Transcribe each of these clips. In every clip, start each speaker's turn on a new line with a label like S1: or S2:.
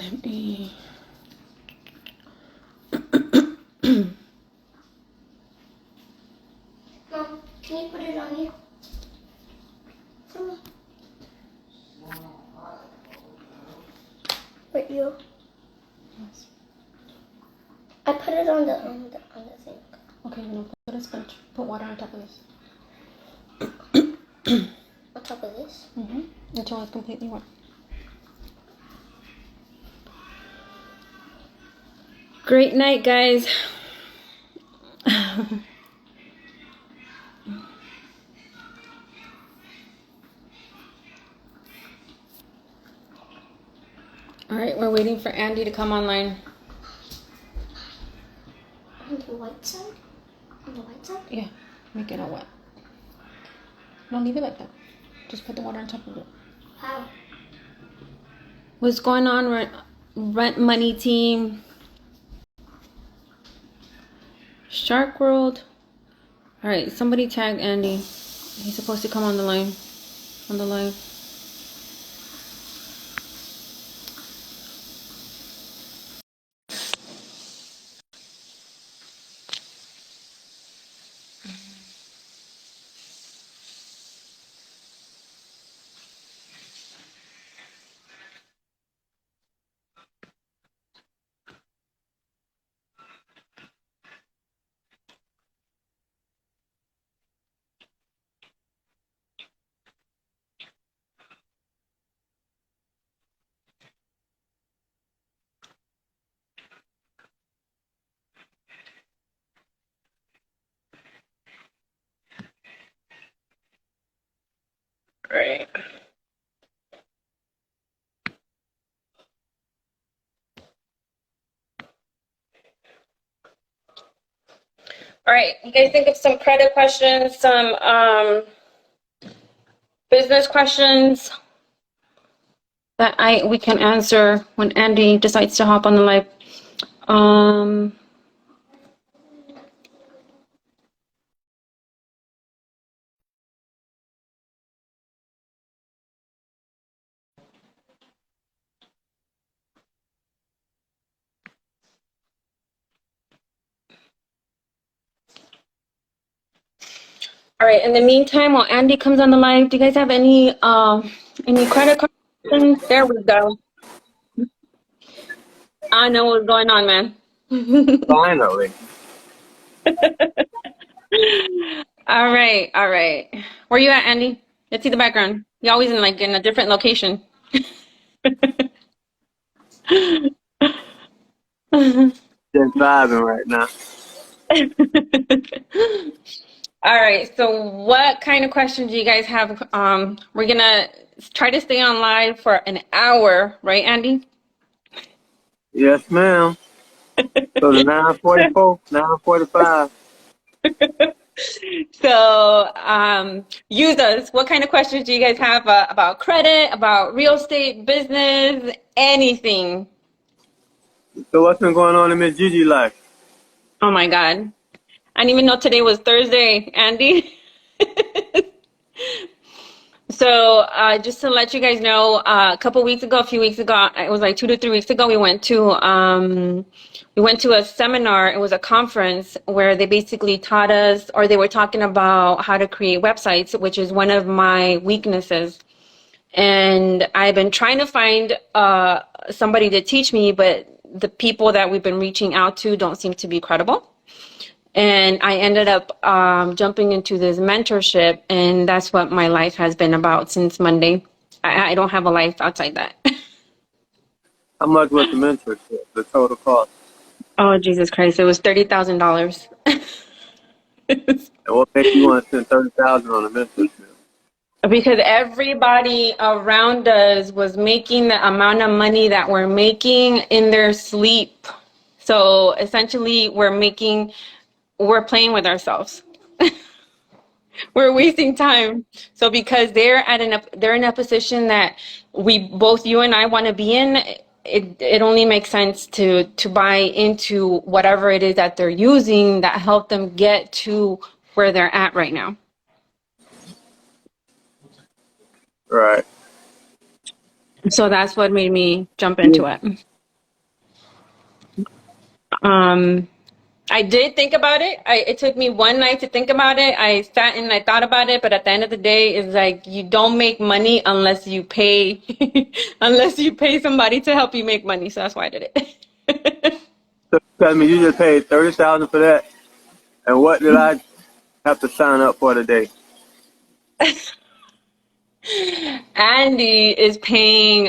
S1: Andy.
S2: Mom, can you put it on you? Come on. Wait, you?
S1: Yes.
S2: I put it on the sink.
S1: Okay, no, put a sponge. Put water on top of this.
S2: On top of this?
S1: Mm-hmm. Until it's completely wet. Great night, guys. All right, we're waiting for Andy to come online.
S2: On the white side? On the white side?
S1: Yeah, make it all wet. No, leave it like that. Just put the water on top of it.
S2: How?
S1: What's going on, rent money team? Shark World. All right, somebody tag Andy. He's supposed to come on the line, on the live. Right. All right, you guys think of some credit questions, some business questions that we can answer when Andy decides to hop on the live. All right, in the meantime, while Andy comes on the live, do you guys have any credit questions? There we go. I know what's going on, man.
S3: Finally.
S1: All right, all right. Where you at, Andy? Let's see the background. You're always in a different location.
S3: Just vibing right now.
S1: All right, so what kind of questions do you guys have? We're gonna try to stay on live for an hour, right, Andy?
S3: Yes, ma'am. So the 9:44, 9:45.
S1: So, use us. What kind of questions do you guys have about credit, about real estate, business, anything?
S3: So what's been going on in Miss Gigi life?
S1: Oh my God. I didn't even know today was Thursday, Andy. So just to let you guys know, a few weeks ago, it was like 2 to 3 weeks ago, we went to a seminar. It was a conference where they basically taught us, or they were talking about how to create websites, which is one of my weaknesses. And I've been trying to find somebody to teach me, but the people that we've been reaching out to don't seem to be credible. And I ended up jumping into this mentorship, and that's what my life has been about since Monday. I don't have a life outside that.
S3: How much was the mentorship, the total cost?
S1: Oh, Jesus Christ. It was $30,000.
S3: And what makes you want to spend $30,000 on a mentorship?
S1: Because everybody around us was making the amount of money that we're making in their sleep. So essentially, we're playing with ourselves. We're wasting time. So because they're in a position that both you and I want to be in, it only makes sense to buy into whatever it is that they're using that help them get to where they're at right now.
S3: Right.
S1: So that's what made me jump into it. I did think about it. It took me one night to think about it. I sat and I thought about it, but at the end of the day, it's like you don't make money unless you pay, unless you pay somebody to help you make money. So that's why I did it.
S3: So tell me, you just paid 30,000 for that, and what did I have to sign up for today?
S1: Andy is paying,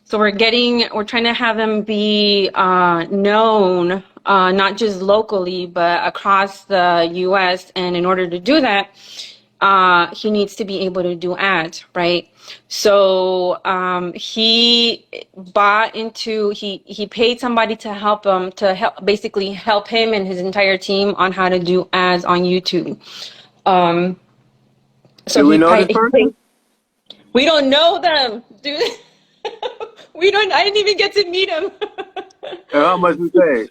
S1: so we're trying to have him be known, not just locally, but across the US. And in order to do that, he needs to be able to do ads, right? So he paid somebody to help him, basically help him and his entire team on how to do ads on YouTube. So
S3: Do we know this person?
S1: We don't know them, dude. I didn't even get to meet him.
S3: And how much we paid?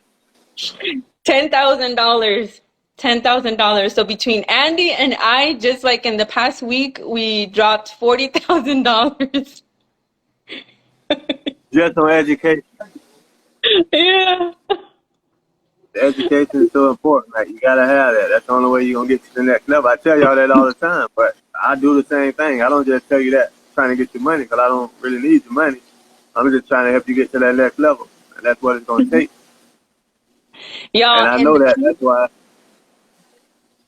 S1: $10,000. $10,000. So between Andy and I, just like in the past week, we dropped $40,000.
S3: Just on education.
S1: Yeah.
S3: Education is so important. Like, you gotta have that. That's the only way you're gonna get to the next level. I tell y'all that all the time, but I do the same thing. I don't just tell you that trying to get your money, because I don't really need your money. I'm just trying to help you get to that next level, and that's what it's gonna take.
S1: Y'all,
S3: and I know that. That's why.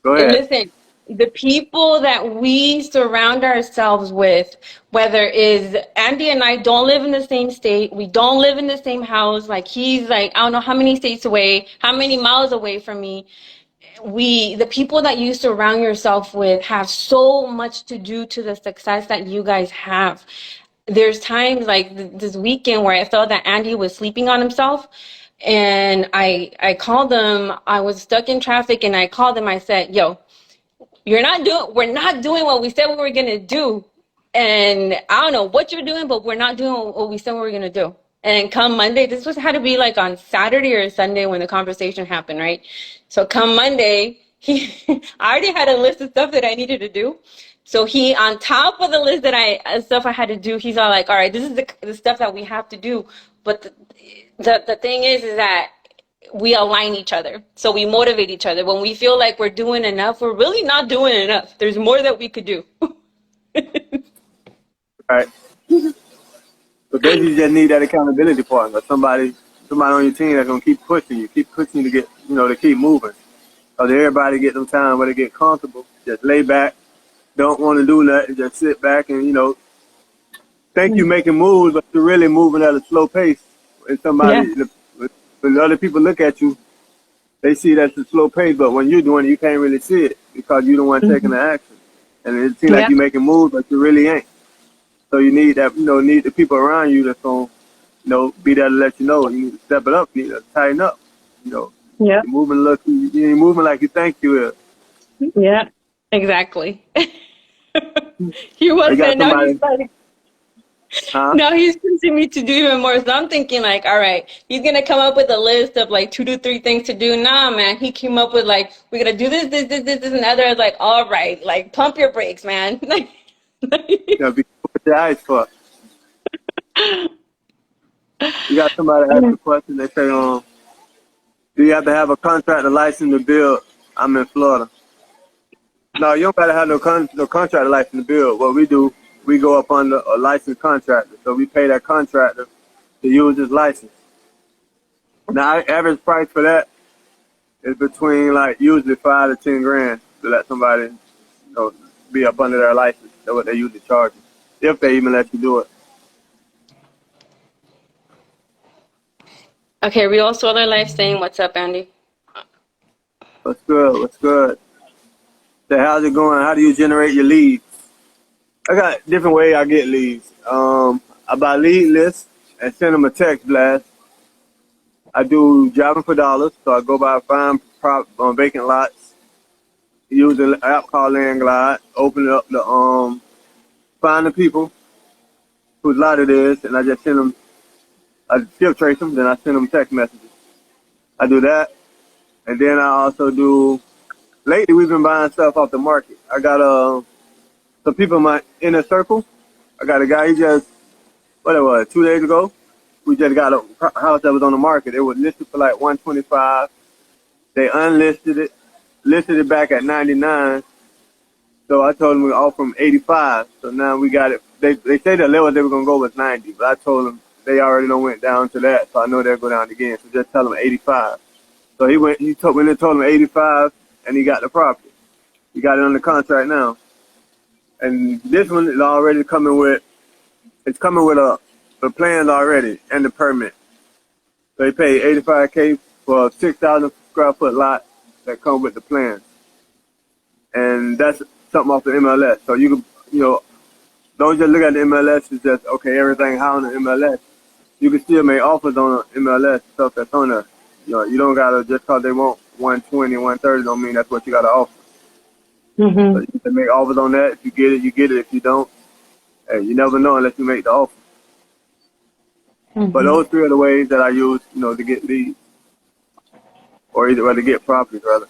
S3: Go ahead.
S1: Listen, the people that we surround ourselves with, whether is Andy and I don't live in the same state, we don't live in the same house. Like he's like, I don't know how many states away, how many miles away from me. The people that you surround yourself with have so much to do to the success that you guys have. There's times like this weekend where I felt that Andy was sleeping on himself. And I called him. I was stuck in traffic, and I called him. I said, "Yo, we're not doing what we said we were gonna do, and I don't know what you're doing, but we're not doing what we said we were gonna do." And come Monday, had to be like on Saturday or Sunday when the conversation happened, right? So come Monday, I already had a list of stuff that I needed to do. So he, on top of the list stuff I had to do, he's all like, "All right, this is the stuff that we have to do." But the thing is that we align each other. So we motivate each other. When we feel like we're doing enough, we're really not doing enough. There's more that we could do.
S3: Right. But then you just need that accountability partner, somebody on your team that's gonna keep pushing you to get, to keep moving. Because everybody get them time where they get comfortable, just lay back, don't want to do nothing, just sit back and think you're making moves, but you're really moving at a slow pace. And when other people look at you, they see that's a slow pace, but when you're doing it, you can't really see it because you're the one taking the action. And it seems like you're making moves, but you really ain't. So you need that, need the people around you that's going to, be there to let you know. You need to step it up, you need to tighten up. You're moving you ain't moving like you think you is.
S1: Yeah, exactly. He wasn't. Now he's like, now he's pushing me to do even more. So I'm thinking like, all right, he's going to come up with a list of like 2 to 3 things to do. Nah, man, he came up with like, we're going to do this, and other. I was like, all right, like pump your brakes, man.
S3: You gotta be with your eyes for. You got somebody ask a question. They say, do you have to have a contractor license to build? I'm in Florida. No, you don't gotta have no contractor license to build. What we do, we go up under a licensed contractor. So we pay that contractor to use his license. Now, average price for that is between like usually 5 to 10 grand to let somebody, be up under their license. That's what they usually charge you, if they even let you do it.
S1: Okay, Real Solar Life saying, what's up, Andy?
S3: What's good? What's good? So how's it going? How do you generate your leads? I got different way I get leads. I buy lead lists and send them a text blast. I do jobbing for dollars, so I go by find vacant lots, use an app called Landglide, open it up to find the people whose lot it is, and I just send them. I skip trace them, then I send them text messages. I do that, and then I also do. Lately, we've been buying stuff off the market. I got some people in my inner circle. I got a guy, he just, 2 days ago, we just got a house that was on the market. It was listed for like 125. They unlisted it, listed it back at 99. So I told them we offer them 85. So now we got it. They say the level they were gonna go was 90, but I told them they already done went down to that. So I know they'll go down again. So just tell them 85. So when they told him 85, and he got the property. He got it under contract now. And this one is already coming with the plans already and the permit. So they pay $85K for a 6,000 square foot lot that comes with the plans. And that's something off the MLS. So you can, don't just look at the MLS. It's just, okay, everything high on the MLS. You can still make offers on the MLS, stuff that's on there. You don't got to, just because they want 120, 130, don't mean that's what you got to offer.
S1: Mm-hmm.
S3: So you can make offers on that. If you get it, you get it. If you don't, hey, you never know unless you make the offer.
S1: Mm-hmm.
S3: But those three are the ways that I use, to get leads. Or to get properties, rather.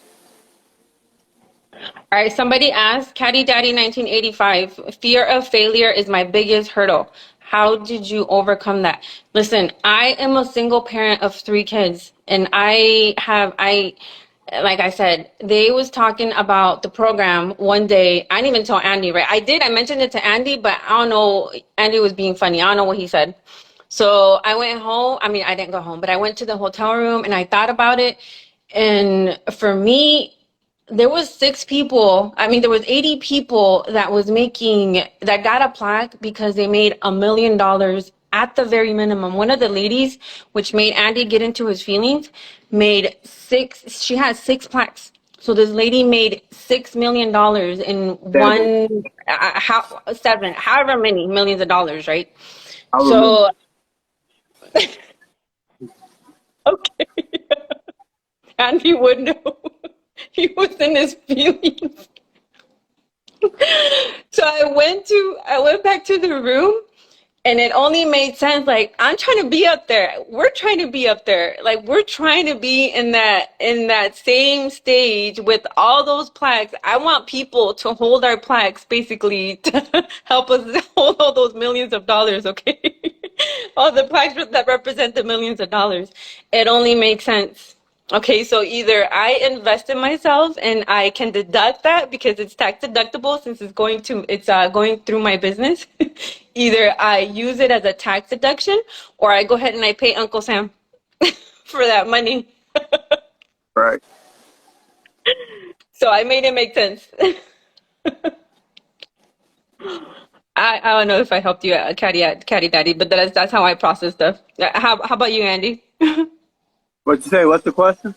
S1: All right, somebody asked, Caddy Daddy 1985, fear of failure is my biggest hurdle. How did you overcome that? Listen, I am a single parent of 3 kids, and like I said, they was talking about the program one day. I didn't even tell Andy, right? I mentioned it to Andy, but I don't know, Andy was being funny. I don't know what he said. So I went home. I mean, I didn't go home, but I went to the hotel room and I thought about it. And for me, there was 6 people. I mean, there was 80 people that got a plaque because they made $1 million at the very minimum. One of the ladies, which made Andy get into his feelings, she had 6 plaques. So this lady made $6 million in however many millions of dollars, right? So, okay. Andy would know. He was in his feelings. So I went back to the room, and it only made sense. Like, I'm trying to be up there. We're trying to be up there. Like, we're trying to be in that same stage with all those plaques. I want people to hold our plaques, basically, to help us hold all those millions of dollars, okay? All the plaques that represent the millions of dollars. It only makes sense. Okay, so either I invest in myself and I can deduct that because it's tax deductible since it's going through my business. Either I use it as a tax deduction or I go ahead and I pay Uncle Sam for that money.
S3: Right.
S1: So I made it make sense. I don't know if I helped you out, Caddy Daddy, but that's how I process stuff. How about you, Andy?
S3: What you say? What's the question?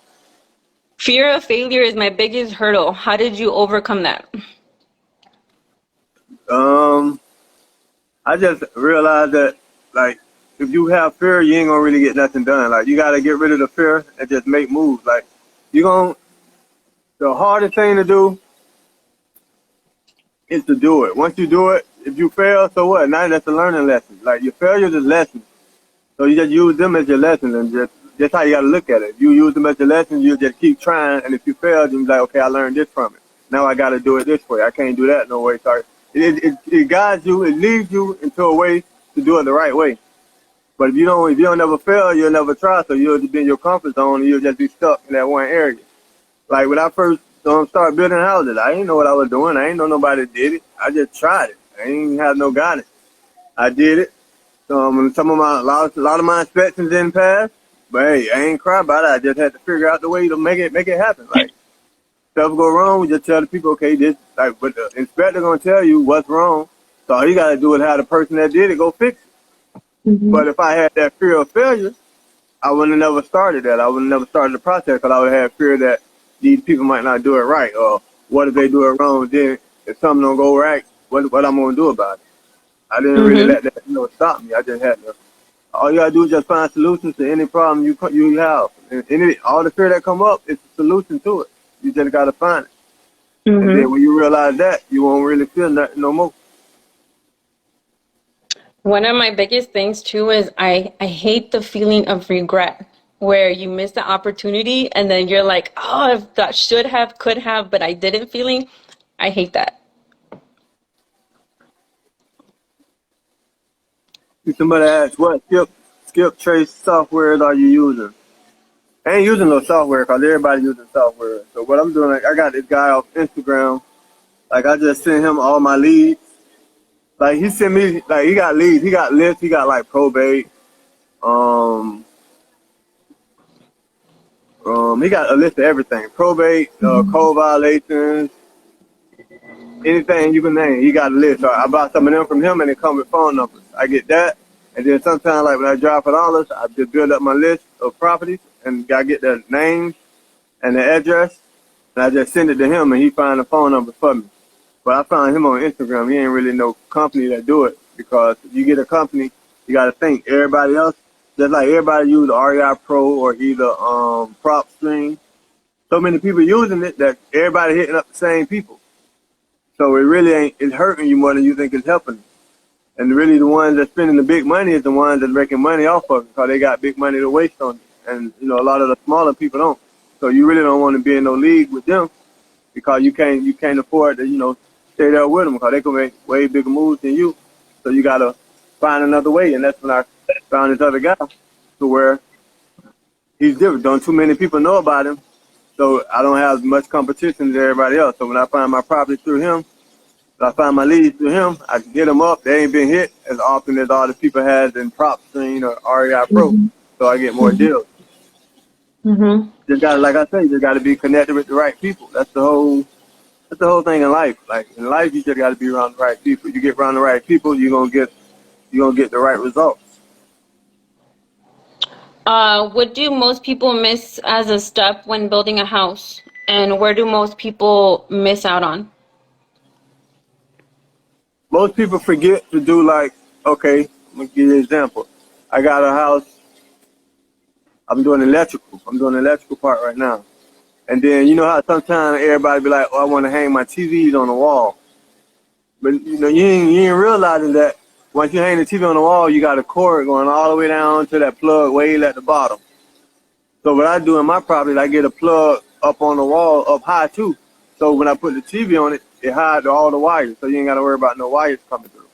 S1: Fear of failure is my biggest hurdle. How did you overcome that?
S3: I just realized that, like, if you have fear, you ain't gonna really get nothing done. Like, you gotta get rid of the fear and just make moves. Like, the hardest thing to do is to do it. Once you do it, if you fail, so what? Now that's a learning lesson. Like, your failures is lessons. So you just use them as your lessons, and that's how you gotta look at it. If you use them as your lessons, you just keep trying, and if you fail, you be like, okay, I learned this from it. Now I gotta do it this way. I can't do that no way. Sorry. It guides you, it leads you into a way to do it the right way. But if you don't never fail, you'll never try, so you'll just be in your comfort zone and you'll just be stuck in that one area. Like when I first started building houses, I didn't know what I was doing. I didn't know nobody did it. I just tried it. I didn't have no guidance. I did it. A lot of my inspections didn't pass, but hey, I ain't cry about it. I just had to figure out the way to make it happen. Like, stuff go wrong, we just tell the people, okay, but the inspector gonna tell you what's wrong. So all you gotta do is have the person that did it go fix it. Mm-hmm. But if I had that fear of failure, I wouldn't have never started that. I would have never started the process because I would have fear that these people might not do it right, or what if they do it wrong? Then if something don't go right, what I'm gonna do about it? I didn't really let that stop me. I just had to. All you gotta do is just find solutions to any problem you have. And all the fear that come up, it's a solution to it. You just gotta find it. Mm-hmm. And then when you realize that, you won't really feel nothing no more.
S1: One of my biggest things too is I hate the feeling of regret, where you miss the opportunity and then you're like, oh, if that should have, could have, but I didn't feeling. I hate that.
S3: Somebody asked, what skip trace software are you using? I ain't using no software because everybody using software. So what I'm doing, like, I got this guy off Instagram. Like, I just sent him all my leads. Like, he sent me, like, he got leads, he got lists, he got like probate. He got a list of everything. Probate, code violations, anything you can name. He got a list. So I bought some of them from him and it come with phone numbers. I get that. And then sometimes, like when I drive for dollars, I just build up my list of properties and I get the names and the address. And I just send it to him and he find the phone number for me. But I found him on Instagram. He ain't really no company that do it because if you get a company, you got to think everybody else, just like everybody use REI Pro or either PropStream. So many people using it that everybody hitting up the same people. So it really ain't, it's hurting you more than you think it's helping you. And really the ones that spending the big money is the ones that making money off of it because they got big money to waste on it. And, you know, a lot of the smaller people don't. So you really don't want to be in no league with them because you can't afford to, you know, stay there with them because they can make way bigger moves than you. So you got to find another way. And that's when I found this other guy to where he's different. Don't too many people know about him. So I don't have as much competition as everybody else. So when I find my property through him, I find my leads through him, I can get them up. They ain't been hit as often as all the people has in PropStream or REI Pro. So I get more deals. Just got to, like I say, just got to be connected with the right people. That's the whole thing in life. Like in life, you just got to be around the right people. You get around the right people, you're gonna get the right results.
S1: What do most people miss as a step when building a house? And where do most people miss out on?
S3: Most people forget to do like, okay, I'm gonna give you an example. I got a house. I'm doing electrical. I'm doing the electrical part right now. And then you know how sometimes everybody be like, oh, I want to hang my TVs on the wall. But you know, you ain't realizing that once you hang the TV on the wall, you got a cord going all the way down to that plug way at the bottom. So what I do in my property, I get a plug up on the wall up high too. So when I put the TV on it, it hides all the wires. So you ain't got to worry about no wires coming through.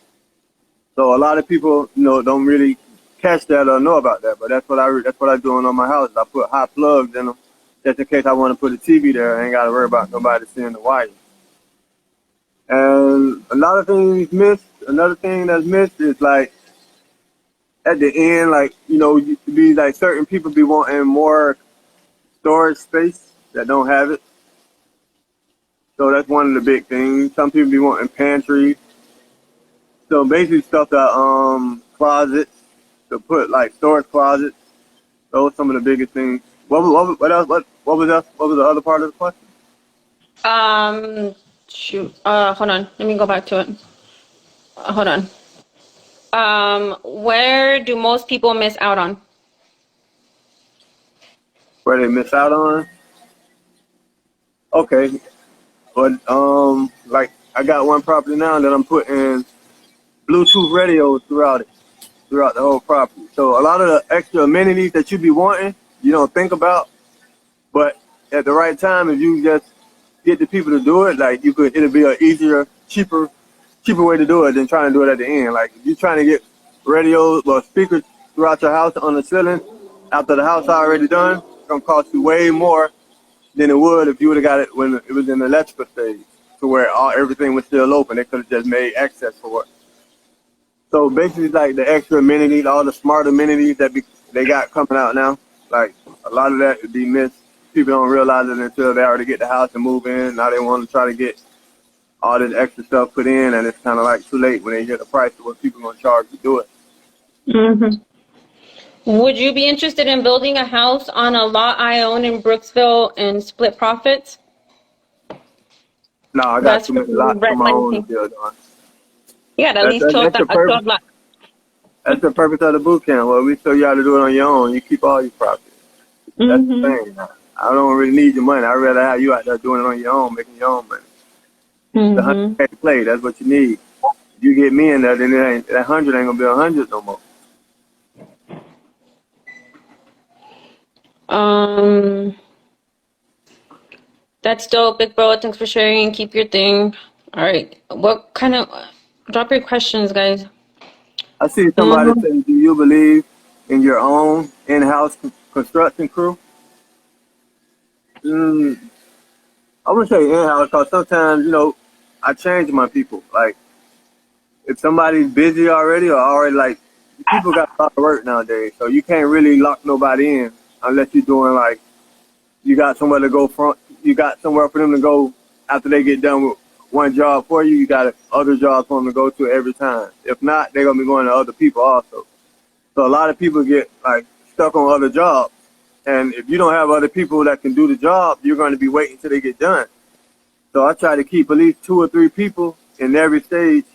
S3: So a lot of people, you know, don't really catch that or know about that. But that's what I doing on my house. I put hot plugs in them just in case I want to put a TV there. I ain't got to worry about nobody seeing the wires. And another thing that's missed is like at the end, like, you know, you be like certain people be wanting more storage space that don't have it. So that's one of the big things. Some people be wanting pantry. So basically stuff that closets to put like storage closets. Those are some of the biggest things. What else? What was that? What was the other part of the question?
S1: Shoot. Hold on. Let me go back to it. Hold on. Where do most people miss out on?
S3: Where they miss out on? Okay. But like I got one property now that I'm putting Bluetooth radios throughout the whole property. So a lot of the extra amenities that you be wanting, you don't think about, but at the right time, if you just get the people to do it, like it'll be an easier, cheaper way to do it than trying to do it at the end. Like if you're trying to get radios or speakers throughout your house on the ceiling after the house already done, it's gonna cost you way more than it would if you would have got it when it was in the electrical stage, to where everything was still open. They could have just made access for it. So basically, like the extra amenities, all the smart amenities that they got coming out now, like a lot of that would be missed. People don't realize it until they already get the house and move in. Now they want to try to get all this extra stuff put in, and it's kind of like too late when they hear the price of what people are going to charge to do it.
S1: Would you be interested in building a house on a lot I own in Brooksville and split profits?
S3: No, I got too many lots on my own to build on.
S1: You got at least 12 lots.
S3: That's the purpose of the boot camp. Well, we show you how to do it on your own. You keep all your profits. That's the thing. I don't really need your money. I'd rather have you out there doing it on your own, making your own money. The 100K play, that's what you need. If you get me in there, then that 100 ain't gonna be 100 no more.
S1: That's dope, big bro. Thanks for sharing. Keep your thing. All right. What drop your questions, guys.
S3: I see somebody saying, do you believe in your own in-house construction crew? I wouldn't say in-house because sometimes, I change my people. Like, if somebody's busy already or already, like, people got a lot of work nowadays, so you can't really lock nobody in unless you're doing, like, you got somewhere to go from, you got somewhere for them to go after they get done with one job for you, you got other jobs for them to go to every time. If not, they're going to be going to other people also. So a lot of people get, like, stuck on other jobs. And if you don't have other people that can do the job, you're going to be waiting till they get done. So I try to keep at least 2 or 3 people in every stage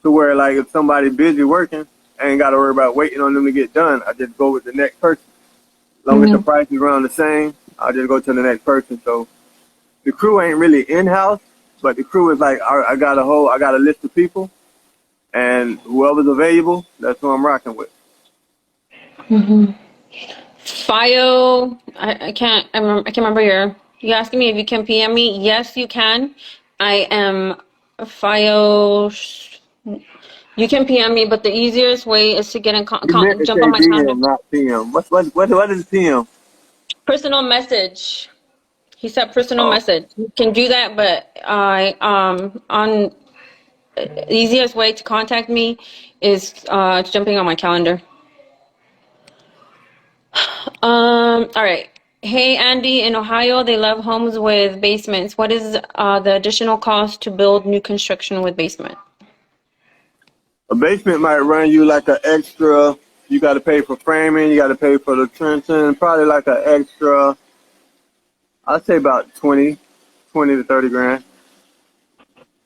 S3: to where, like, if somebody's busy working, I ain't got to worry about waiting on them to get done. I just go with the next person. As long as the price is around the same, I'll just go to the next person. So the crew ain't really in-house, but the crew is like, I got a list of people, and whoever's available, that's who I'm rocking with.
S1: Fio, I can't remember you asking me if you can PM me. Yes, you can. I am Fio. You can PM me, but the easiest way is to get in
S3: You meant to
S1: jump
S3: say
S1: on my
S3: DM,
S1: calendar.
S3: not PM. What is PM?
S1: Personal message. He said personal
S3: Oh,
S1: message. You can do that, but I on the easiest way to contact me is jumping on my calendar. All right. Hey, Andy, in Ohio, they love homes with basements. What is the additional cost to build new construction with basement?
S3: a basement might run you like an extra. You got to pay for framing. You got to pay for the trenching. Probably like an extra. I'd say about 20 to 30 grand.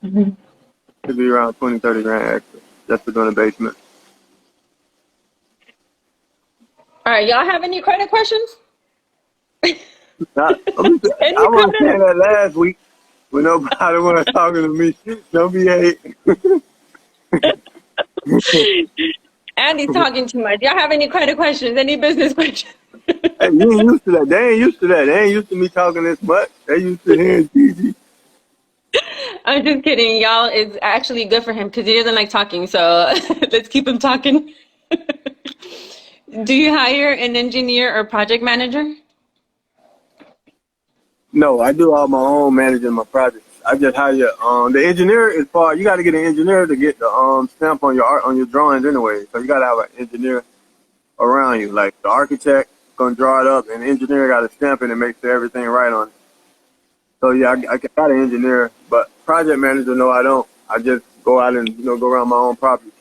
S3: Could be around 20, 30 grand extra just for doing a basement.
S1: All right, y'all have any credit questions?
S3: I
S1: Any
S3: wasn't saying
S1: credit?
S3: that last week when nobody was talking to me. Don't be hating.
S1: Andy's talking too much. Y'all have any credit questions? Any business questions?
S3: Hey, you ain't used to that. They ain't used to that. They ain't used to me talking this much. They used to hearing Gigi.
S1: I'm just kidding. Y'all, it's actually good for him because he doesn't like talking. So let's keep him talking. Do you hire an engineer or project manager?
S3: No, I do all my own managing my projects. I just hire the engineer is far. You got to get an engineer to get the stamp on your art on your drawings anyway. So you got to have an engineer around you. Like the architect gonna draw it up, and the engineer got to stamp it and make sure everything right on it. So yeah, I got an engineer, but project manager, no, I don't. I just go out and go around my own property,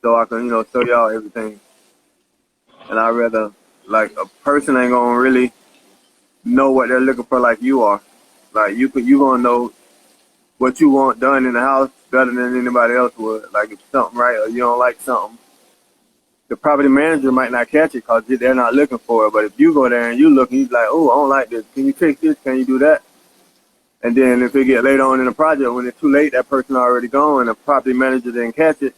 S3: so I can show y'all everything. And I rather like a person ain't gonna really know what they're looking for like you are. Like you gonna know what you want done in the house better than anybody else would. Like if something right or you don't like something, the property manager might not catch it because they're not looking for it. But if you go there and you look and you're like, oh, I don't like this. Can you fix this? Can you do that? And then if it get later on in the project, when it's too late, that person already gone and the property manager didn't catch it.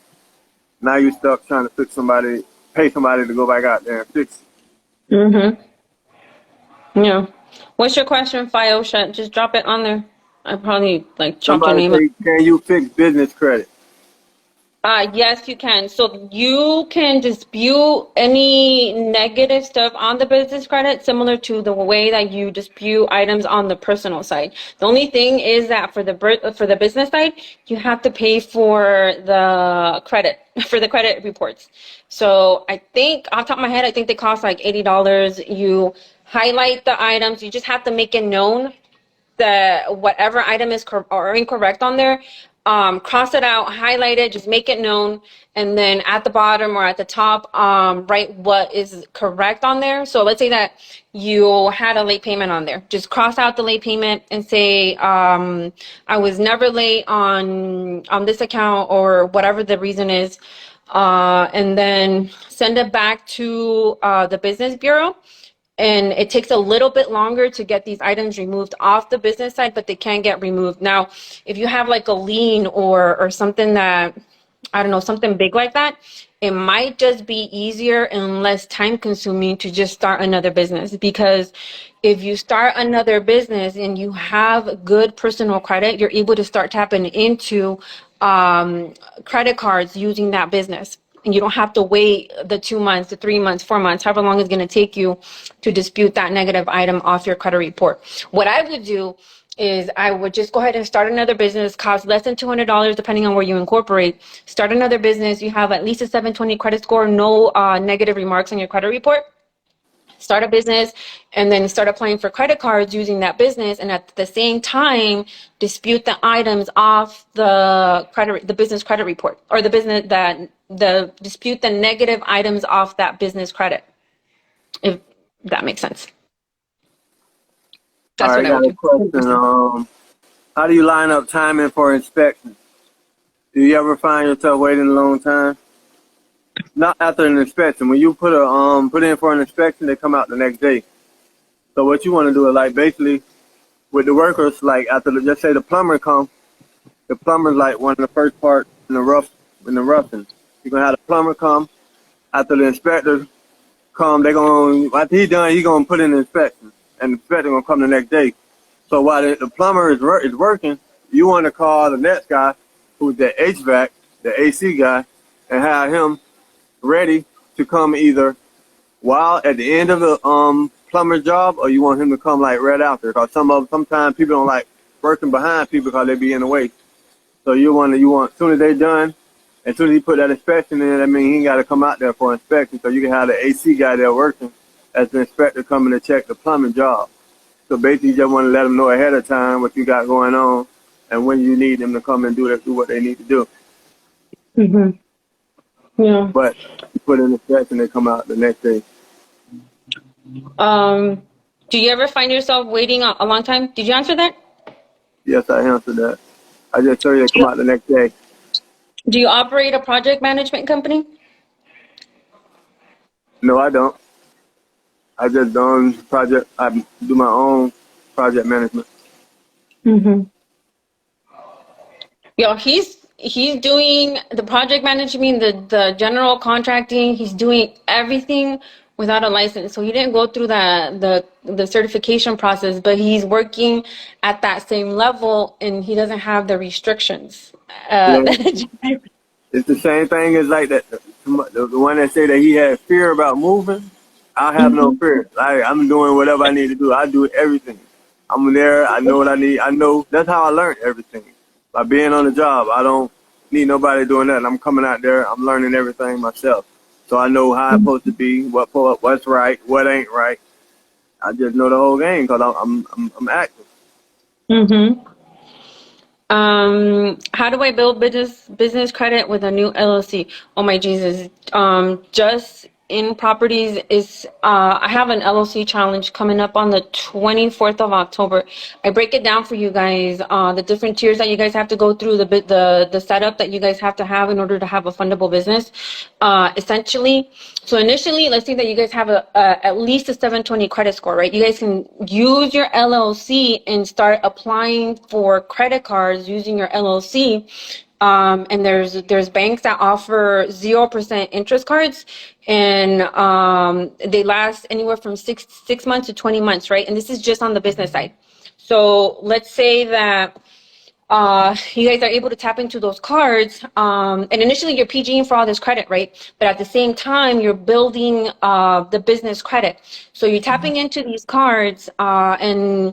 S3: Now you're stuck trying to pay somebody to go back out there and fix it.
S1: Yeah. What's your question, Fio? Just drop it on there. I probably like chopped your
S3: Somebody
S1: name up.
S3: say, can you fix business credit?
S1: Yes, you can. So you can dispute any negative stuff on the business credit, similar to the way that you dispute items on the personal side. The only thing is that for the business side, you have to pay for the credit for the credit reports. So I think off the top of my head, I think they cost like $80. You highlight the items. You just have to make it known that whatever item is or incorrect on there, cross it out, highlight it, just make it known, and then at the bottom or at the top, write what is correct on there. So let's say that you had a late payment on there. Just cross out the late payment and say, I was never late on this account or whatever the reason is, and then send it back to the business bureau. And it takes a little bit longer to get these items removed off the business side, but they can get removed. Now, if you have like a lien or something that, I don't know, something big like that, it might just be easier and less time consuming to just start another business. Because if you start another business and you have good personal credit, you're able to start tapping into credit cards using that business. and you don't have to wait the 2 months, the 3 months, 4 months, however long it's going to take you to dispute that negative item off your credit report. What I would do is I would just go ahead and start another business, cost less than $200 depending on where you incorporate. Start another business. You have at least a 720 credit score, no negative remarks on your credit report. Start a business and then start applying for credit cards using that business, and at the same time dispute the items off the business credit report, or dispute the negative items off that business credit, if that makes sense. That's
S3: All right,
S1: what I
S3: I
S1: would
S3: got a
S1: do.
S3: question. How do you line up timing for inspection? Do you ever find yourself waiting a long time? Not after an inspection. When you put in for an inspection, they come out the next day. So what you want to do is, like, basically with the workers, like after just say the plumber come, the plumber's like one of the first parts in the roughing. You're gonna have the plumber come after the inspector come. After he done, he gonna put in the inspection, and the inspector gonna come the next day. So while the plumber is working, you want to call the next guy, who's the HVAC, the AC guy, and have him ready to come either while at the end of the plumber's job, or you want him to come like right after. Because sometimes people don't like working behind people because they be in the way. So you want as soon as they're done, as soon as he put that inspection in, I mean, he ain't got to come out there for inspection. So you can have the AC guy there working as the inspector coming to check the plumbing job. So basically, you just want to let them know ahead of time what you got going on and when you need them to come and do what they need to do.
S1: Mm-hmm. Yeah.
S3: But you put in the inspection, they come out the next day.
S1: Do you ever find yourself waiting a long time? Did you answer that?
S3: Yes, I answered that. I just told you they come out the next day.
S1: Do you operate a project management company?
S3: No, I don't. I just I do my own project management.
S1: Mm-hmm. Yo, he's doing the project management, the general contracting. He's doing everything without a license. So he didn't go through the certification process, but he's working at that same level, and he doesn't have the restrictions.
S3: Yeah. It's the same thing as like that. The one that say that he had fear about moving. I have no fear. I'm doing whatever I need to do. I do everything. I'm there. I know what I need. I know. That's how I learned everything. By being on the job, I don't need nobody doing that. I'm coming out there. I'm learning everything myself. So I know how I'm supposed to be, what's right, what ain't right. I just know the whole game because I'm active.
S1: Mm-hmm. How do I build business credit with a new LLC? Oh my Jesus. Just in properties is I have an LLC challenge coming up on the 24th of October. I break it down for you guys, the different tiers that you guys have to go through, the setup that you guys have to have in order to have a fundable business. Essentially, so initially, let's say that you guys have at least a 720 credit score, right? You guys can use your LLC and start applying for credit cards using your LLC. And there's banks that offer 0% interest cards, and they last anywhere from six months to 20 months, right? And this is just on the business side. So let's say that you guys are able to tap into those cards, and initially you're PGing for all this credit, right? But at the same time, you're building the business credit. So you're tapping into these cards, and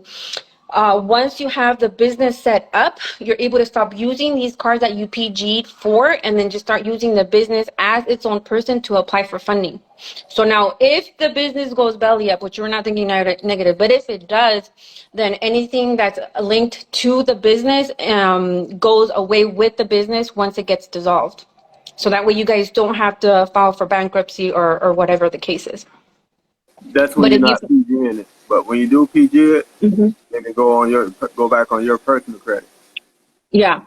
S1: once you have the business set up, you're able to stop using these cards that you PG'd for, and then just start using the business as its own person to apply for funding. So now if the business goes belly up, which we're not thinking negative, but if it does, then anything that's linked to the business goes away with the business once it gets dissolved. So that way you guys don't have to file for bankruptcy or whatever the case is.
S3: That's when you're not PGing it. But when you do PG it, then it go back on your personal credit.
S1: Yeah.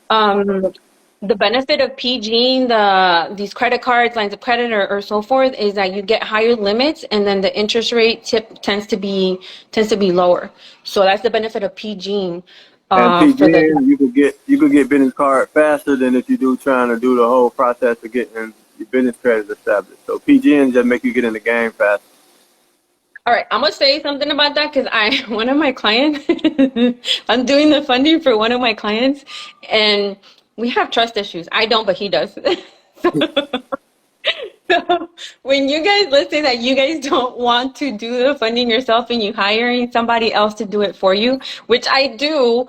S1: The benefit of PGing these credit cards, lines of credit, or so forth, is that you get higher limits, and then the interest rate tends to be lower. So that's the benefit of PGing.
S3: And PGing, you could get business card faster than if you do trying to do the whole process of getting your business credit established. So PGing just make you get in the game faster.
S1: All right, I'm gonna say something about that because one of my clients, I'm doing the funding for one of my clients, and we have trust issues. I don't, but he does. So when you guys, let's say that you guys don't want to do the funding yourself and you hiring somebody else to do it for you, which I do,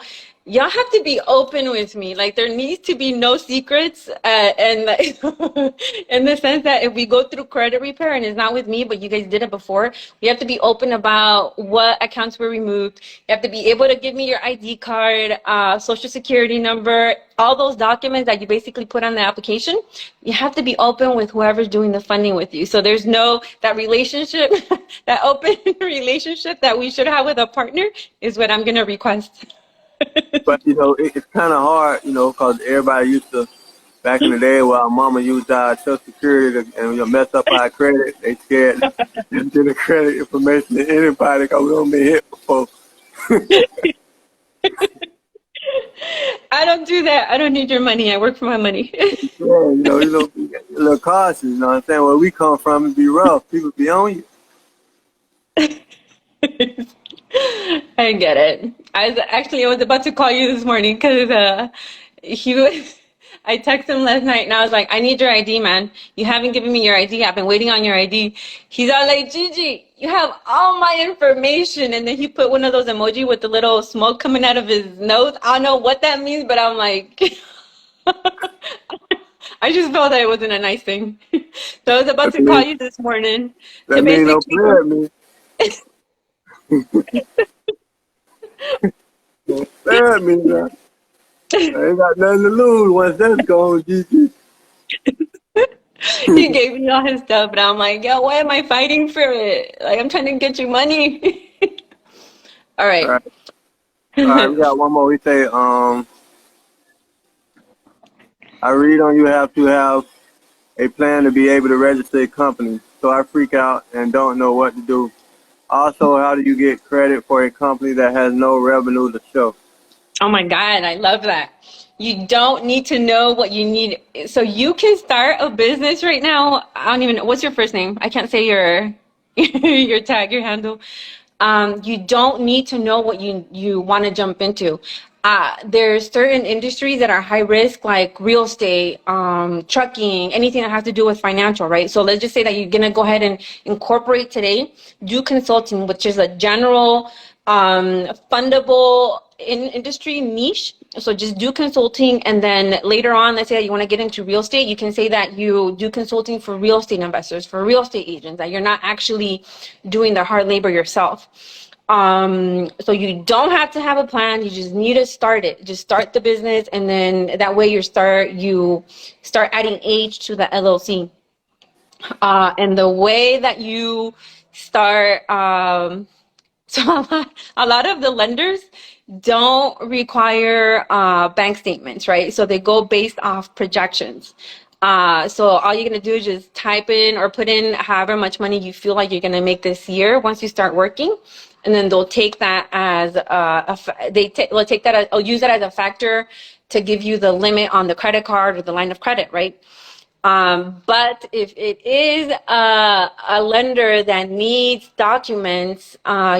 S1: y'all have to be open with me. Like there needs to be no secrets, and like, in the sense that if we go through credit repair and it's not with me, but you guys did it before, we have to be open about what accounts were removed. You have to be able to give me your ID card, social security number, all those documents that you basically put on the application. You have to be open with whoever's doing the funding with you. So there's no, that relationship, that open relationship that we should have with a partner is what I'm going to request.
S3: But, you know, it's kind of hard, you know, because everybody used to, back in the day, where our mama used our social security and you know, mess up our credit. They scared to give the credit information to anybody because we don't been hit before.
S1: I don't do that. I don't need your money. I work for my money.
S3: Yeah, you know, a little cautious, you know what I'm saying? Where we come from, it be rough. People be on you.
S1: I get it. I was about to call you this morning because he was. I texted him last night and I was like, I need your ID, man. You haven't given me your ID. I've been waiting on your ID. He's all like, Gigi, you have all my information. And then he put one of those emoji with the little smoke coming out of his nose. I don't know what that means, but I'm like, I just felt that it wasn't a nice thing. So I was about to call you this morning to
S3: That mean no play at me. Don't play at me now. I ain't got nothing to lose once that's gone, Gigi.
S1: He gave me all his stuff, and I'm like, yo, why am I fighting for it? Like, I'm trying to get you money. All right.
S3: All right. All right, we got one more. We say, I read on you have to have a plan to be able to register a company. So I freak out and don't know what to do. Also, how do you get credit for a company that has no revenue to show?
S1: Oh my God, I love that. You don't need to know what you need. So you can start a business right now. I don't even know. What's your first name? I can't say your your tag, your handle. You don't need to know what you want to jump into. There's certain industries that are high risk, like real estate, trucking, anything that has to do with financial, right? So let's just say that you're gonna go ahead and incorporate today, do consulting, which is a general, fundable industry niche. So just do consulting, and then later on, let's say that you want to get into real estate, you can say that you do consulting for real estate investors, for real estate agents, that you're not actually doing the hard labor yourself. So you don't have to have a plan. You just need to start it. Just start the business, and then that way you start adding age to the LLC. And the way that you start, so a lot of the lenders don't require bank statements, right? So they go based off projections. So all you're gonna do is just type in or put in however much money you feel like you're gonna make this year once you start working, and then they'll take that as they'll take that I'll use that as a factor to give you the limit on the credit card or the line of credit, right? But if it is a lender that needs documents,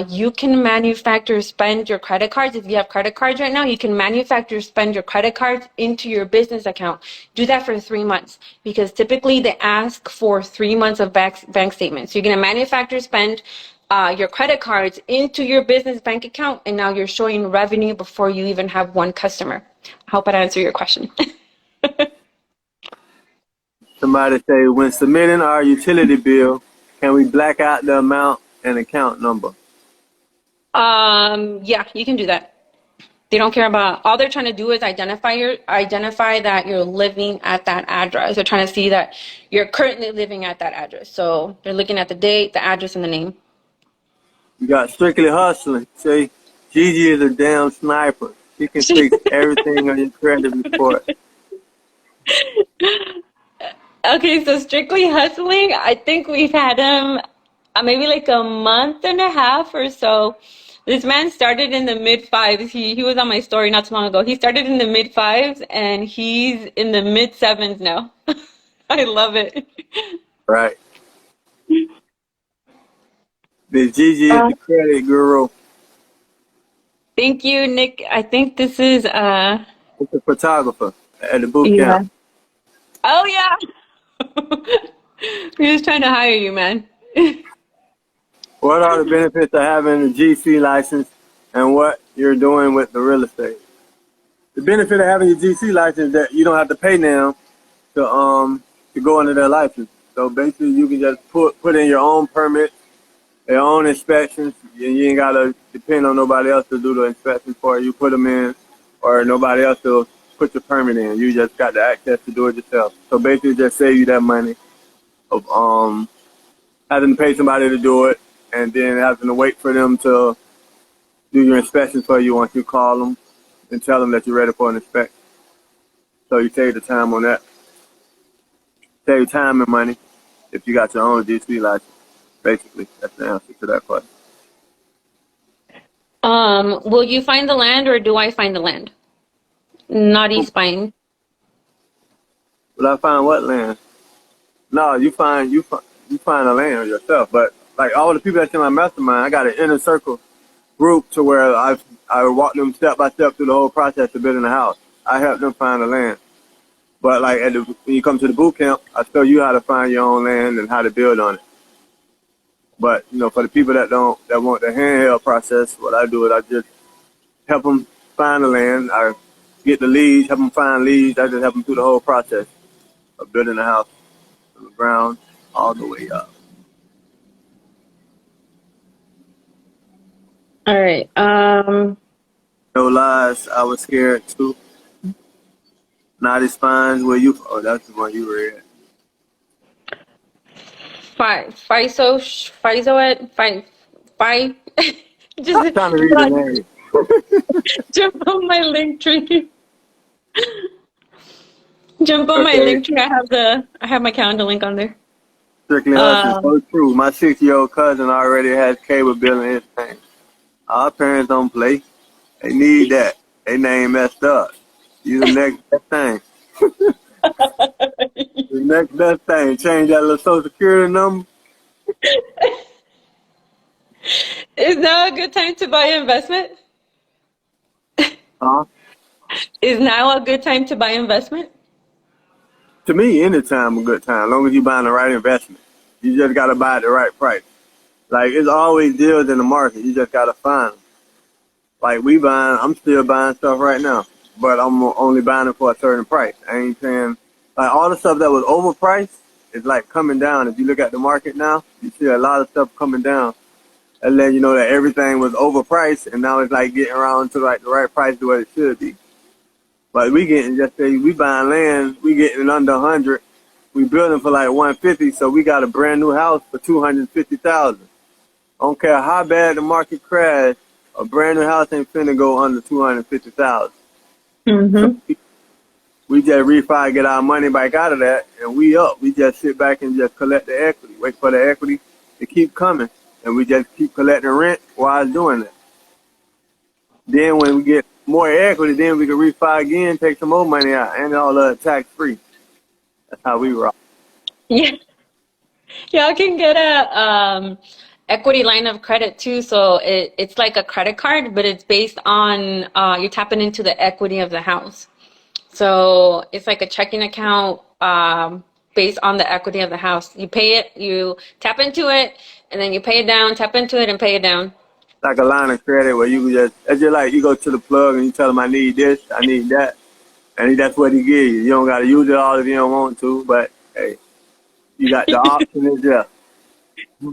S1: you can manufacture spend your credit cards. If you have credit cards right now, you can manufacture spend your credit cards into your business account. Do that for 3 months, because typically they ask for 3 months of bank statements. So you're going to manufacture spend your credit cards into your business bank account, and now you're showing revenue before you even have one customer. I hope I answered your question.
S3: Somebody say, when submitting our utility bill, can we black out the amount and account number?
S1: Yeah, you can do that. They don't care about, all they're trying to do is identify that you're living at that address. They're trying to see that you're currently living at that address. So they're looking at the date, the address, and the name.
S3: You got Strictly Hustling. Say, Gigi is a damn sniper. She can fix everything on your credit report.
S1: Okay, so Strictly Hustling, I think we've had him maybe like a month and a half or so. This man started in the mid fives. He was on my story not too long ago. He started in the mid fives and he's in the mid sevens now. I love it.
S3: Right. The Gigi is the credit guru.
S1: Thank you, Nick. I think this is
S3: It's a photographer at the boot camp.
S1: Oh yeah. We're just trying to hire you, man.
S3: What are the benefits of having a GC license and what you're doing with the real estate? The benefit of having your GC license is that you don't have to pay now to go into their license. So basically you can just put in your own permit, your own inspections, and you ain't gotta depend on nobody else to do the inspections for you. You put them in, or nobody else will put your permit in. You just got the access to do it yourself. So basically just save you that money of having to pay somebody to do it and then having to wait for them to do your inspections for you once you call them and tell them that you're ready for an inspection. So you save the time on that. Save time and money if you got your own GC license. Basically, that's the answer to that question.
S1: Will you find the land or do I find the land? Not East buying.
S3: Will I find what land? No, you find the land yourself. But like all the people that's in my mastermind, I got an inner circle group to where I walk them step by step through the whole process of building a house. I help them find the land. But like when you come to the boot camp, I show you how to find your own land and how to build on it. But you know, for the people that want the handheld process, what I do is I just help them find the land. I get the leads, help them find leads. I just help them through the whole process of building a house from the ground all the way up.
S1: All right.
S3: No lies, I was scared too. Naughty spines, where you? Oh, that's the one you read. I'm
S1: Just
S3: trying to read the name.
S1: jump on my link tree. Jump on my
S3: Okay.
S1: link tree. I have my calendar link on there.
S3: Strictly us is so true. My 6-year-old cousin already has cable bill and everything. Our parents don't play. They need that. They name messed up. You the next best thing. The next best thing. Change that little social security number.
S1: Is now a good time to buy investment?
S3: Huh?
S1: Is now a good time to buy investment?
S3: To me, any time a good time, as long as you're buying the right investment. You just got to buy at the right price. Like, it's always deals in the market. You just got to find them. Like, I'm still buying stuff right now, but I'm only buying it for a certain price. I ain't saying, like, all the stuff that was overpriced is, like, coming down. If you look at the market now, you see a lot of stuff coming down. And then you know that everything was overpriced, and now it's, like, getting around to, like, the right price to what it should be. But we buying land, we getting it under 100. We building for like 150, so we got a brand new house for 250,000. I don't care how bad the market crashed, a brand new house ain't finna go under 250,000.
S1: Mm-hmm.
S3: So we just refi, get our money back out of that, and we up. We just sit back and just collect the equity, wait for the equity to keep coming, and we just keep collecting rent while it's doing that. Then when we get more equity, then we can refi again, take some more money out, and all tax free. That's how we rock.
S1: Yeah. Y'all can get a equity line of credit too. So it's like a credit card, but it's based on you're tapping into the equity of the house. So it's like a checking account based on the equity of the house. You pay it, you tap into it, and then you pay it down, tap into it, and pay it down.
S3: Like a line of credit where you can it's just like you go to the plug and you tell him I need this, I need that, and that's what he gives you. You don't got to use it all if you don't want to, but hey, you got the option is there. They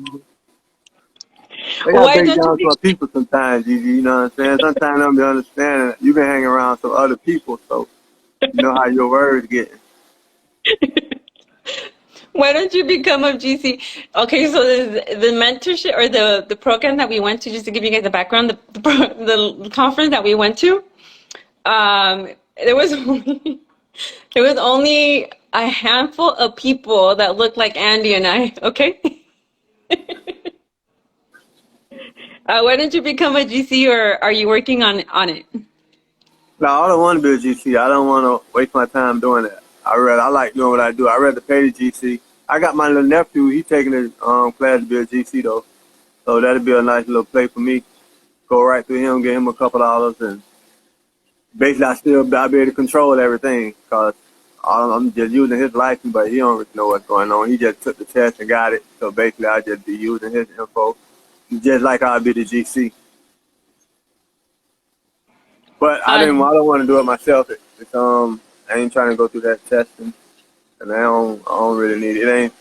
S3: got to
S1: Why
S3: break
S1: don't
S3: down
S1: you?
S3: to people sometimes, Gigi, you know what I'm saying? Sometimes they don't be understanding. You've been hanging around some other people, so you know how your words get.
S1: Why don't you become a GC? Okay, so the mentorship or the program that we went to, just to give you guys the background, the conference that we went to, there was only a handful of people that looked like Andy and I. Okay. Why don't you become a GC, or are you working on it?
S3: No, I don't want to be a GC. I don't want to waste my time doing that. I like doing what I do. I rather pay the GC. I got my little nephew. He's taking the class to be a GC though, so that'll be a nice little play for me. Go right through him, get him a couple dollars, and basically I'll be able to control everything because I'm just using his license, but he don't really know what's going on. He just took the test and got it. So basically, I just be using his info, just like I'll be the GC. But I don't want to do it myself. I ain't trying to go through that testing, and I don't really need it.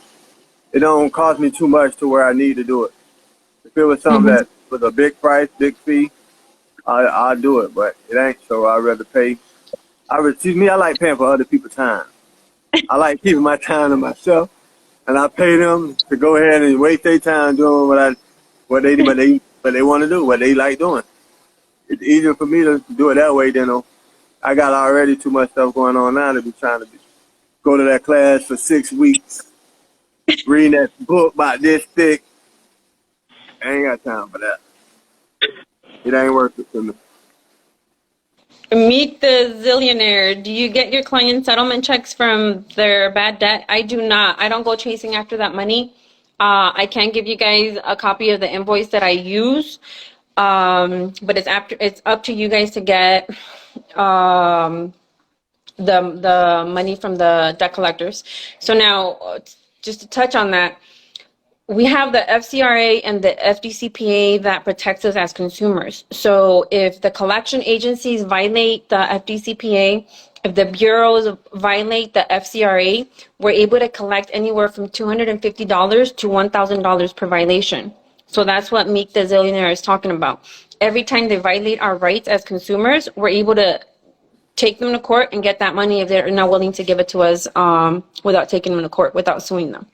S3: It don't cost me too much to where I need to do it. If it was something that was a big price, big fee, I'll do it. But it ain't, so I'd rather pay. I like paying for other people's time. I like keeping my time to myself, and I pay them to go ahead and waste their time doing what they want to do, what they like doing. It's easier for me to do it that way than I got already too much stuff going on now to be trying to go to that class for 6 weeks, reading that book about this thick. I ain't got time for that. It ain't worth it for me.
S1: Meet the Zillionaire. Do you get your client settlement checks from their bad debt? I do not. I don't go chasing after that money. I can give you guys a copy of the invoice that I use, but it's up to you guys to get the money from the debt collectors. So now, just to touch on that, we have the FCRA and the FDCPA that protects us as consumers. So if the collection agencies violate the FDCPA, if the bureaus violate the FCRA, we're able to collect anywhere from $250 to $1,000 per violation. So that's what Meet the Zillionaire is talking about. Every time they violate our rights as consumers, we're able to take them to court and get that money if they're not willing to give it to us without taking them to court, without suing them.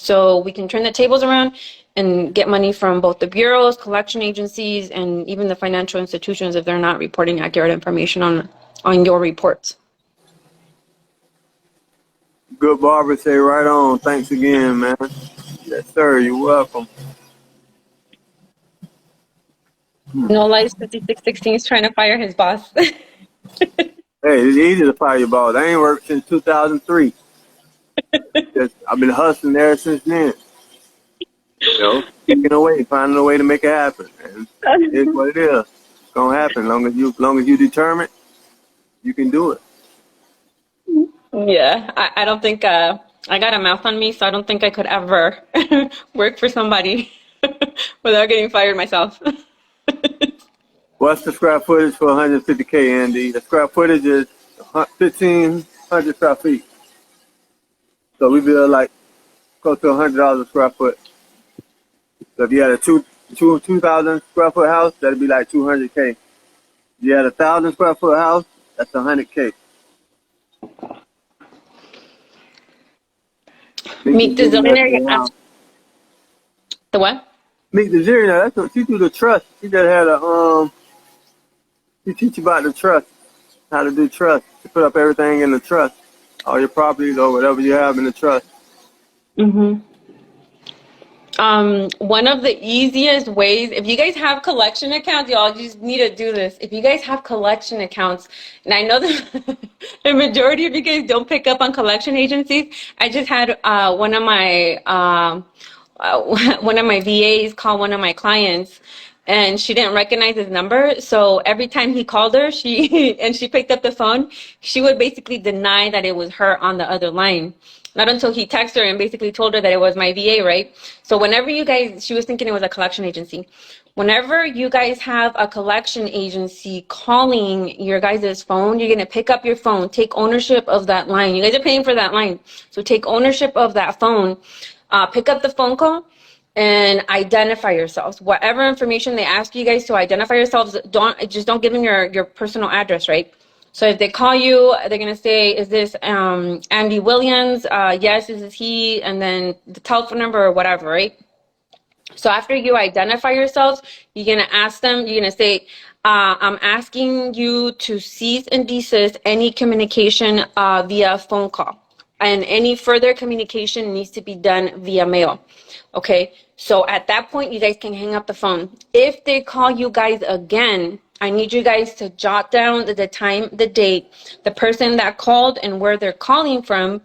S1: So we can turn the tables around and get money from both the bureaus, collection agencies, and even the financial institutions if they're not reporting accurate information on your reports.
S3: Good Barbara, say right on. Thanks again, man. Yes, sir. You're welcome.
S1: No Lies 5616 is trying to fire his boss.
S3: Hey, it's easy to fire your boss. I ain't worked since 2003. I've been hustling ever since then. Kicking away, finding a way to make it happen. And it's what it is. It's gonna happen. As long as you determined, you can do it.
S1: Yeah, I don't think I got a mouth on me, so I don't think I could ever work for somebody without getting fired myself.
S3: What's the square footage for 150K, Andy? The square footage is 1,500 square feet. So we build like close to $100 a square foot. So if you had a 2,000 square foot house, that'd be like 200K. If you had 1,000 square foot house, that's 100K.
S1: Meet the Zillionaire. The what?
S3: Meet the Zillionaire. That's what she do the trust. She just had she teach you about the trust, how to do trust. She put up everything in the trust, all your properties or whatever you have in the trust.
S1: One of the easiest ways, if you guys have collection accounts, y'all just need to do this. If you guys have collection accounts, and I know that the majority of you guys don't pick up on collection agencies. I just had one of my VAs call one of my clients, and she didn't recognize his number. So every time he called her, she picked up the phone, she would basically deny that it was her on the other line. Not until he texted her and basically told her that it was my VA, right? So whenever you guys, she was thinking it was a collection agency. Whenever you guys have a collection agency calling your guys' phone, you're going to pick up your phone, take ownership of that line. You guys are paying for that line. So take ownership of that phone, pick up the phone call, and identify yourselves. Whatever information they ask you guys to identify yourselves, don't give them your personal address, right? So if they call you, they're going to say, is this Andy Williams? Yes, this is he, and then the telephone number or whatever, right? So after you identify yourselves, you're going to ask them, you're going to say, I'm asking you to cease and desist any communication via phone call. And any further communication needs to be done via mail. Okay, so at that point, you guys can hang up the phone. If they call you guys again, I need you guys to jot down the time, the date, the person that called and where they're calling from,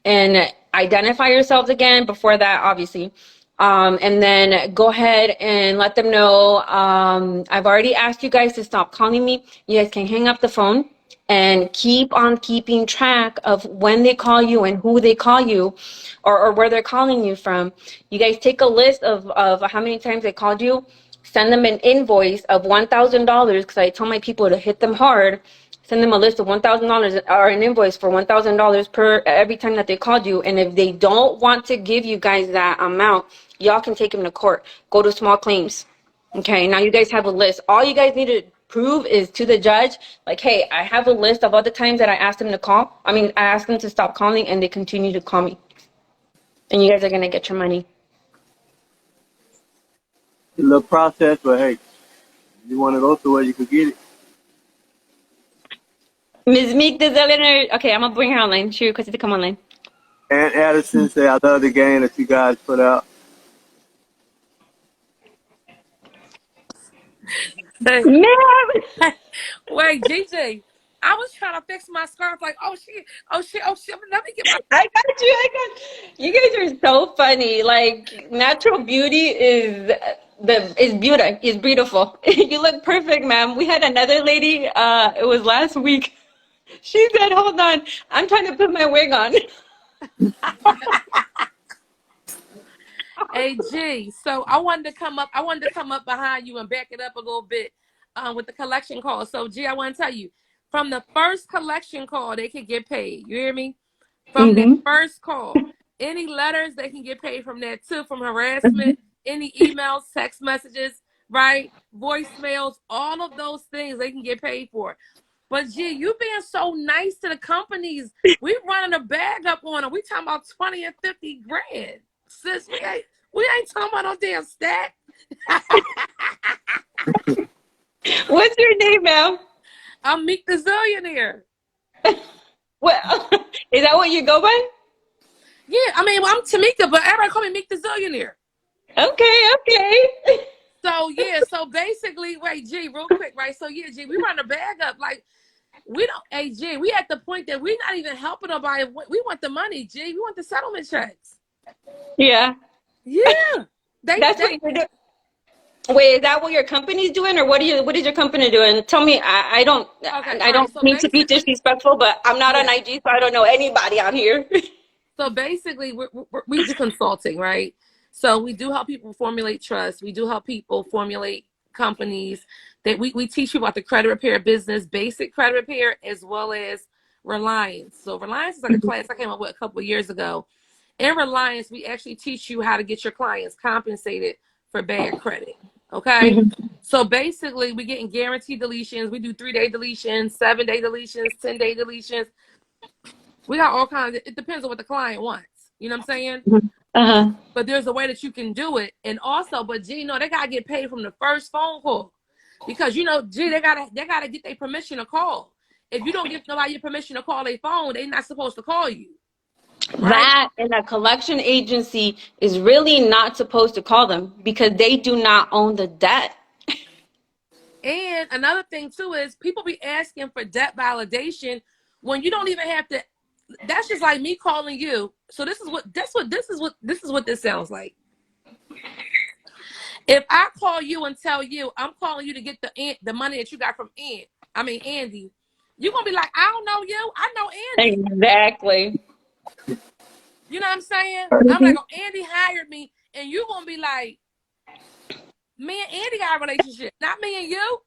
S1: and identify yourselves again before that, obviously. And then go ahead and let them know, I've already asked you guys to stop calling me. You guys can hang up the phone. and keep on keeping track of when they call you and who they call you, or where they're calling you from. You guys take a list of how many times they called you, send them an invoice of $1,000, because I tell my people to hit them hard. Send them a list of $1,000 or an invoice for $1,000 per every time that they called you. And if they don't want to give you guys that amount, y'all can take them to court. Go to small claims. Okay, now you guys have a list. All you guys need to prove is to the judge, like, hey, I have a list of all the times that I asked them to call. I asked them to stop calling, and they continue to call me. And you guys are going to get your money.
S3: It's a little process, but hey, you want to go through it, you can get it.
S1: Ms. Meek, okay, I'm going to bring her online. She requested to come online.
S3: And Addison say, I love the game that you guys put out.
S1: Man!
S4: Wait, GG, I was trying to fix my scarf. Like, oh shit. Let me get my.
S1: I got you. You guys are so funny. Like, natural beauty is beautiful. You look perfect, ma'am. We had another lady. It was last week. She said, "Hold on, I'm trying to put my wig on."
S4: Hey, G. So I wanted to come up behind you and back it up a little bit with the collection call. So, G, I want to tell you, from the first collection call, they can get paid. You hear me? From the first call, any letters, they can get paid from that too, from harassment, any emails, text messages, right? Voicemails, all of those things they can get paid for. But G, you being so nice to the companies, we running a bag up on them. We talking about 20 and 50 grand. Sis, we ain't talking about no damn stack.
S1: What's your name, ma'am?
S4: I'm Meek the Zillionaire.
S1: Well, is that what you go by?
S4: Yeah, I'm Tamika, but everybody call me Meek the Zillionaire.
S1: Okay.
S4: So yeah, so basically, wait, G, real quick, right? So yeah, G, we run a bag up. Like, we don't, hey, G, we at the point that we're not even helping nobody. We want the money, G. We want the settlement checks.
S1: Yeah.
S4: Yeah.
S1: That's what you're doing. Wait, is that what your company's doing, or what is your company doing? Tell me. I don't mean to be disrespectful, but I'm not on IG, so I don't know anybody out here.
S4: So basically, we do consulting, right? So we do help people formulate trust. We do help people formulate companies. That we teach people about the credit repair business, basic credit repair, as well as Reliance. So Reliance is like a class I came up with a couple of years ago. In Reliance, we actually teach you how to get your clients compensated for bad credit. Okay. So basically, we're getting guaranteed deletions. We do 3-day deletions, 7-day deletions, 10-day deletions. We got all kinds. It depends on what the client wants. You know what I'm saying? But there's a way that you can do it. And also, but G, they gotta get paid from the first phone call, because G, they gotta get their permission to call. If you don't give nobody your permission to call their phone, they're not supposed to call you. Right?
S1: That and a collection agency is really not supposed to call them, because they do not own the debt.
S4: And another thing too is people be asking for debt validation when you don't even have to. That's just like me calling you. So this is what this sounds like. If I call you and tell you I'm calling you to get the money that you got from Andy, you're gonna be like, I don't know you. I know Andy.
S1: Exactly.
S4: You know what I'm saying? I'm like, oh, Andy hired me, and you're gonna be like, me and Andy got a relationship, not me and you.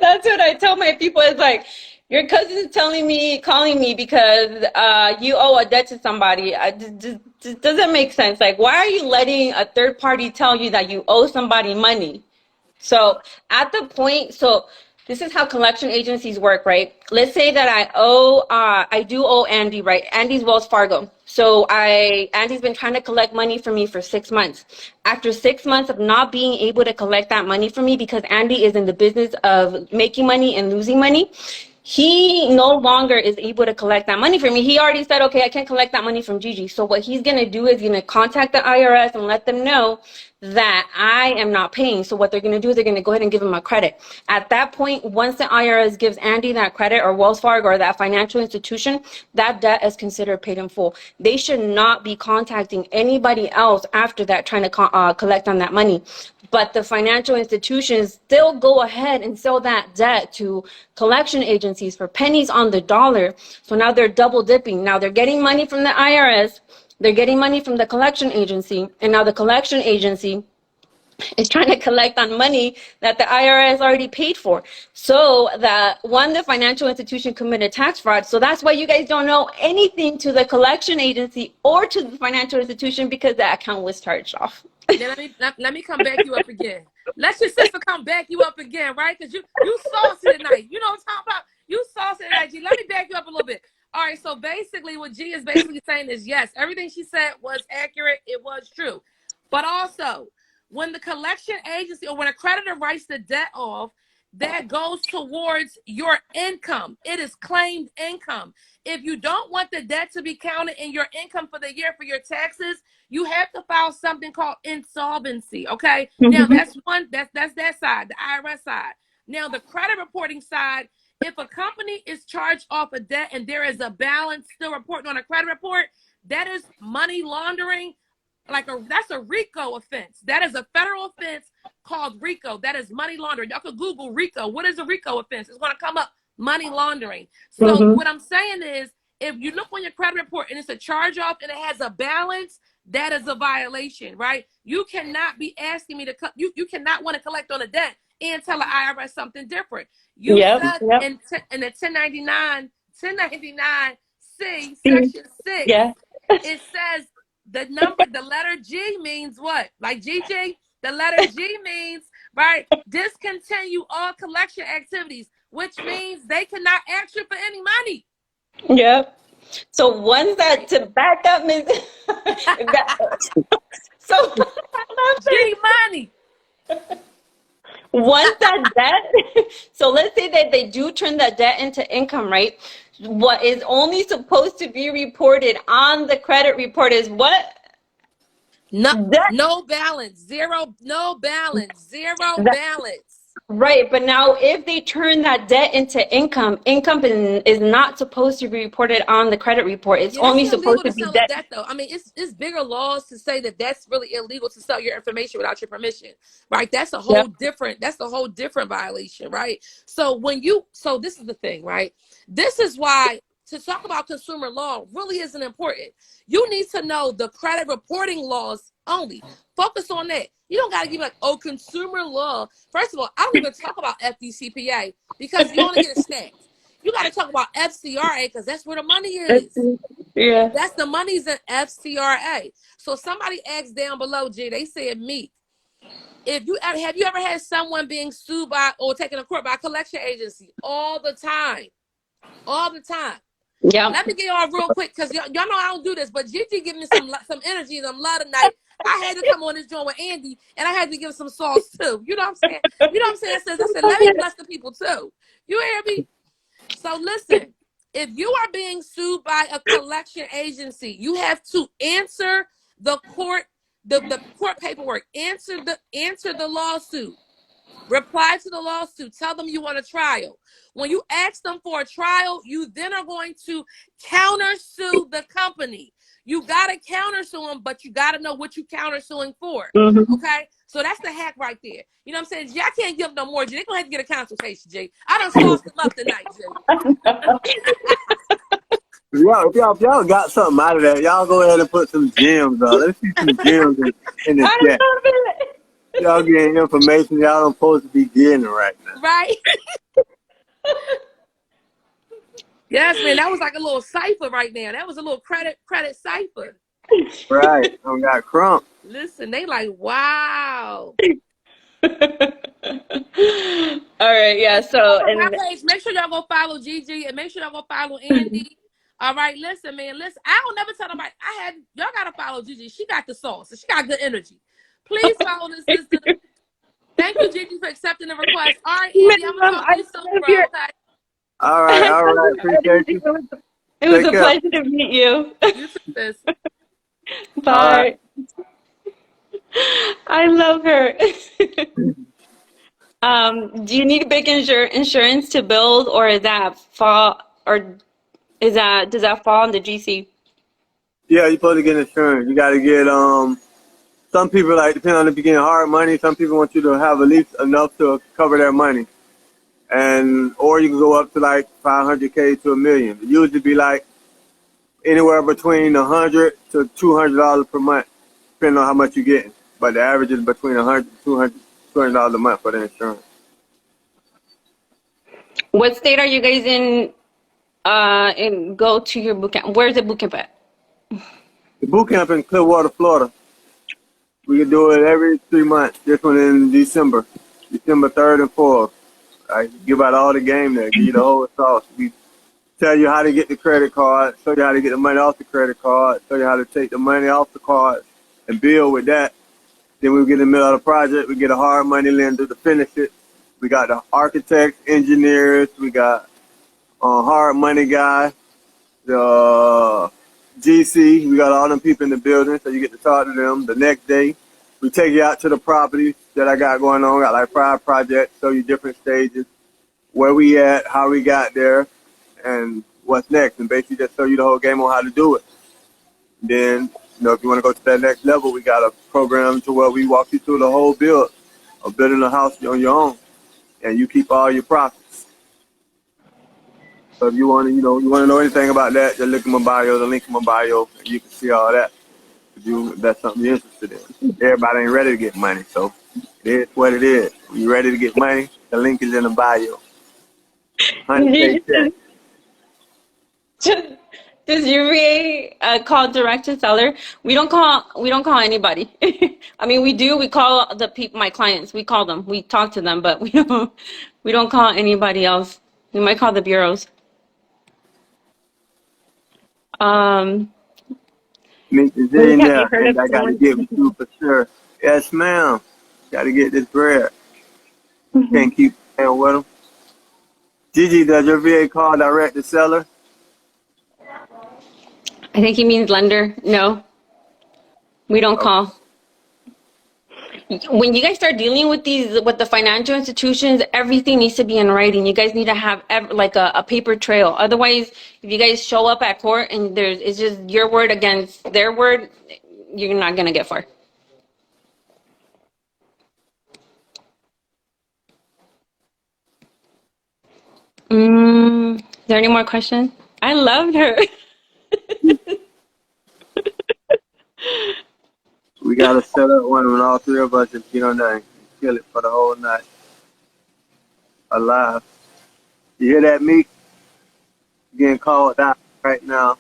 S1: That's what I tell my people. It's like, your cousin's calling me because you owe a debt to somebody. Just doesn't make sense. Like, why are you letting a third party tell you that you owe somebody money? So at the point, this is how collection agencies work, right? Let's say that I do owe Andy, right? Andy's Wells Fargo. So Andy's been trying to collect money from me for 6 months. After 6 months of not being able to collect that money from me, because Andy is in the business of making money and losing money, he no longer is able to collect that money from me. He already said, okay, I can't collect that money from Gigi. So what he's going to do is going to contact the IRS and let them know that I am not paying. So what they're going to do is they're going to go ahead and give him a credit. At that point, once the IRS gives Andy that credit, or Wells Fargo, or that financial institution, that debt is considered paid in full. They should not be contacting anybody else after that trying to collect on that money. But the financial institutions still go ahead and sell that debt to collection agencies for pennies on the dollar. So now they're double dipping. Now they're getting money from the IRS, they're getting money from the collection agency, and now the collection agency is trying to collect on money that the IRS already paid for. So that one, the financial institution committed tax fraud. So that's why you guys don't know anything to the collection agency or to the financial institution, because the account was charged off.
S4: Then let me come back you up again. Let your sister come back you up again, right? Because you saucy tonight. You know what I'm talking about? You saucy tonight, G. Let me back you up a little bit. All right, so basically what G is basically saying is, yes, everything she said was accurate. It was true. But also, when the collection agency or when a creditor writes the debt off, that goes towards your income. It is claimed income. If you don't want the debt to be counted in your income for the year for your taxes, you have to file something called insolvency. Okay. Now that's that side, the IRS side. Now the credit reporting side, if a company is charged off a debt and there is a balance still reporting on a credit report, that is money laundering. That's a RICO offense. That is a federal offense called RICO. That is money laundering. Y'all could Google RICO. What is a RICO offense? It's going to come up, money laundering. So what I'm saying is, if you look on your credit report and it's a charge off and it has a balance, that is a violation, right? You cannot be asking me to you cannot want to collect on a debt and tell the IRS something different. You said in the 1099-C, section 6, it says the letter G means what? Like GG, the letter G means, right, discontinue all collection activities, which means they cannot ask you for any money.
S1: Yep. So once that, to back up, so
S4: G money.
S1: Once that debt, so let's say that they do turn that debt into income, right? What is only supposed to be reported on the credit report is what?
S4: No balance, zero balance.
S1: Right, but now if they turn that debt into income, income is not supposed to be reported on the credit report. It's only supposed to be debt.
S4: That though. I mean, it's bigger laws to say that that's really illegal to sell your information without your permission, right? That's a whole different. That's a whole different violation, right? So so this is the thing, right? This is why to talk about consumer law really isn't important. You need to know the credit reporting laws only. Focus on that. You don't got to give consumer law. First of all, I don't even talk about FDCPA because you only get a snack. You got to talk about FCRA because that's where the money is.
S1: Yeah.
S4: That's the money's in FCRA. So somebody asked down below, G, they said me. Have you ever had someone being sued by or taken to court by a collection agency? All the time. All the time.
S1: Yeah.
S4: Let me get y'all real quick because y'all know I don't do this, but Gigi give me some energy and some love tonight. I had to come on this joint with Andy, and I had to give some sauce too. You know what I'm saying? You know what I'm saying? I said, let me bless the people too. You hear me? So listen, if you are being sued by a collection agency, you have to answer the court paperwork. Answer the lawsuit. Reply to the lawsuit. Tell them you want a trial. When you ask them for a trial, you then are going to countersue the company. You got to countersue them, but you got to know what you countersuing for. Okay? So that's the hack right there. You know what I'm saying? G, I can't give them no more, G. They're going to have to get a consultation, G. I done sauced them up tonight, G.
S3: If y'all got something out of that, y'all go ahead and put some gems on. Let's see some gems in the chat. Y'all getting information y'all don't supposed to be getting right now.
S4: Right? Yes, man. That was like a little cipher right now. That was a little credit cipher.
S3: Right. I got crump.
S4: Listen, they like, wow.
S1: All right, yeah. So
S4: and my page, make sure y'all go follow Gigi and make sure y'all go follow Andy. All right, listen, man. Listen, I don't never tell nobody. Y'all gotta follow Gigi. She got the sauce. She got good energy. Please follow this sister. Thank you, Gigi, for accepting the request. All right, Andy, I'm gonna talk to you soon, bro. Okay.
S3: All right. Appreciate you.
S1: It was a pleasure to meet you.
S4: You too, sis.
S1: Bye. I love her. Do you need big insurance to build, or is that fall, or does that fall on the GC?
S3: Yeah, you're supposed to get insurance. You got to get some people, like, depending on if you're getting hard money, some people want you to have at least enough to cover their money. And or you can go up to like 500K to $1 million. It usually be like anywhere between $100 to $200 per month, depending on how much you're getting. But the average is between $100 to $200 a month for the insurance.
S1: What state are you guys in? And go to your boot camp. Where's the boot camp at?
S3: The boot camp in Clearwater, Florida. We can do it every 3 months. This one in December 3rd and 4th. I give out all the game there, give you the whole sauce. We tell you how to get the credit card, show you how to get the money off the credit card, show you how to take the money off the card and build with that. Then we get in the middle of the project, we get a hard money lender to finish it. We got the architects, engineers, we got a hard money guy, the GC, we got all them people in the building, so you get to talk to them. The next day, we take you out to the properties that I got going on. Got like 5 projects, show you different stages, where we at, how we got there, and what's next, and basically just show you the whole game on how to do it. Then, if you want to go to that next level, we got a program to where we walk you through the whole build of building a house on your own, and you keep all your profits. So if you want to, you want to know anything about that, just look at my bio, the link in my bio, and you can see all that. If that's something you're interested in. Everybody ain't ready to get money, so it is what it is. When you're ready to get money, the link is in the bio. 100K check.
S1: Does UVA call direct to seller? We don't call anybody. I mean, we do. We call the people, my clients. We call them. We talk to them, but we don't call anybody else. We might call the bureaus.
S3: Meet the
S1: Have
S3: J in
S1: you
S3: there,
S1: heard
S3: and
S1: of
S3: I got to
S1: someone?
S3: get with you for sure. Yes, ma'am. Got to get this bread.
S1: Mhm.
S3: Can't keep playing with them. Gigi, does your VA call direct to seller?
S1: I think he means lender. No, we don't
S3: Okay.
S1: call. When you guys start dealing with with the financial institutions, everything needs to be in writing. You guys need to have like a paper trail. Otherwise, if you guys show up at court and it's just your word against their word, you're not gonna get far. Is there any more questions? I loved her.
S3: We got to set up one when all 3 of us just get on there and kill it for the whole night. Alive. You hear that, Meek? Getting called out right now.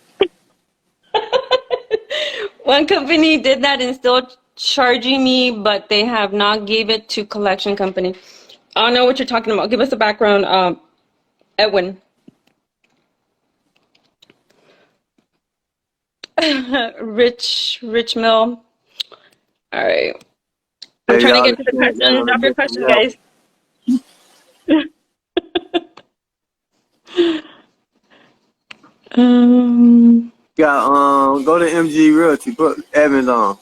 S1: One company did that and still charging me, but they have not gave it to collection company. I don't know what you're talking about. Give us a background, Edwin. Rich Mill. All right. I'm
S3: Hey,
S1: trying to
S3: y'all,
S1: get
S3: the
S1: to the
S3: thing y'all
S1: questions.
S3: gonna
S1: Drop your
S3: miss some
S1: question,
S3: help.
S1: guys. Um,
S3: Go to MG Realty, put Evans on.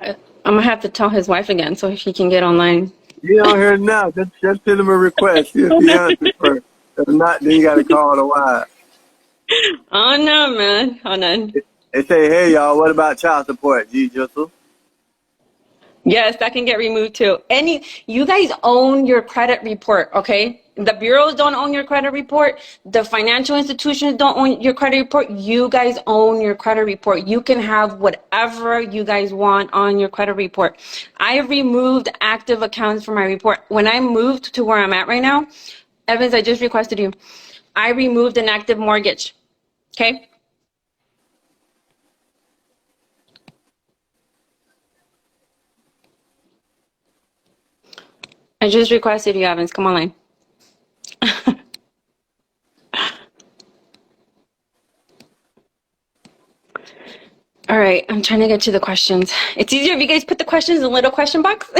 S1: I'm gonna have to tell his wife again so he can get online.
S3: He on here now. Just send him a request. See if he answers first. If not, then you gotta call the wife.
S1: Oh no, man. Hold on.
S3: They say, hey y'all, what about child support, G Jissel?
S1: Yes, that can get removed too. You guys own your credit report, okay? The bureaus don't own your credit report. The financial institutions don't own your credit report. You guys own your credit report. You can have whatever you guys want on your credit report. I have removed active accounts from my report. When I moved to where I'm at right now, Evans, I just requested you. I removed an active mortgage, okay? I just requested you, Evans. Come online. All right, I'm trying to get to the questions. It's easier if you guys put the questions in a little question box.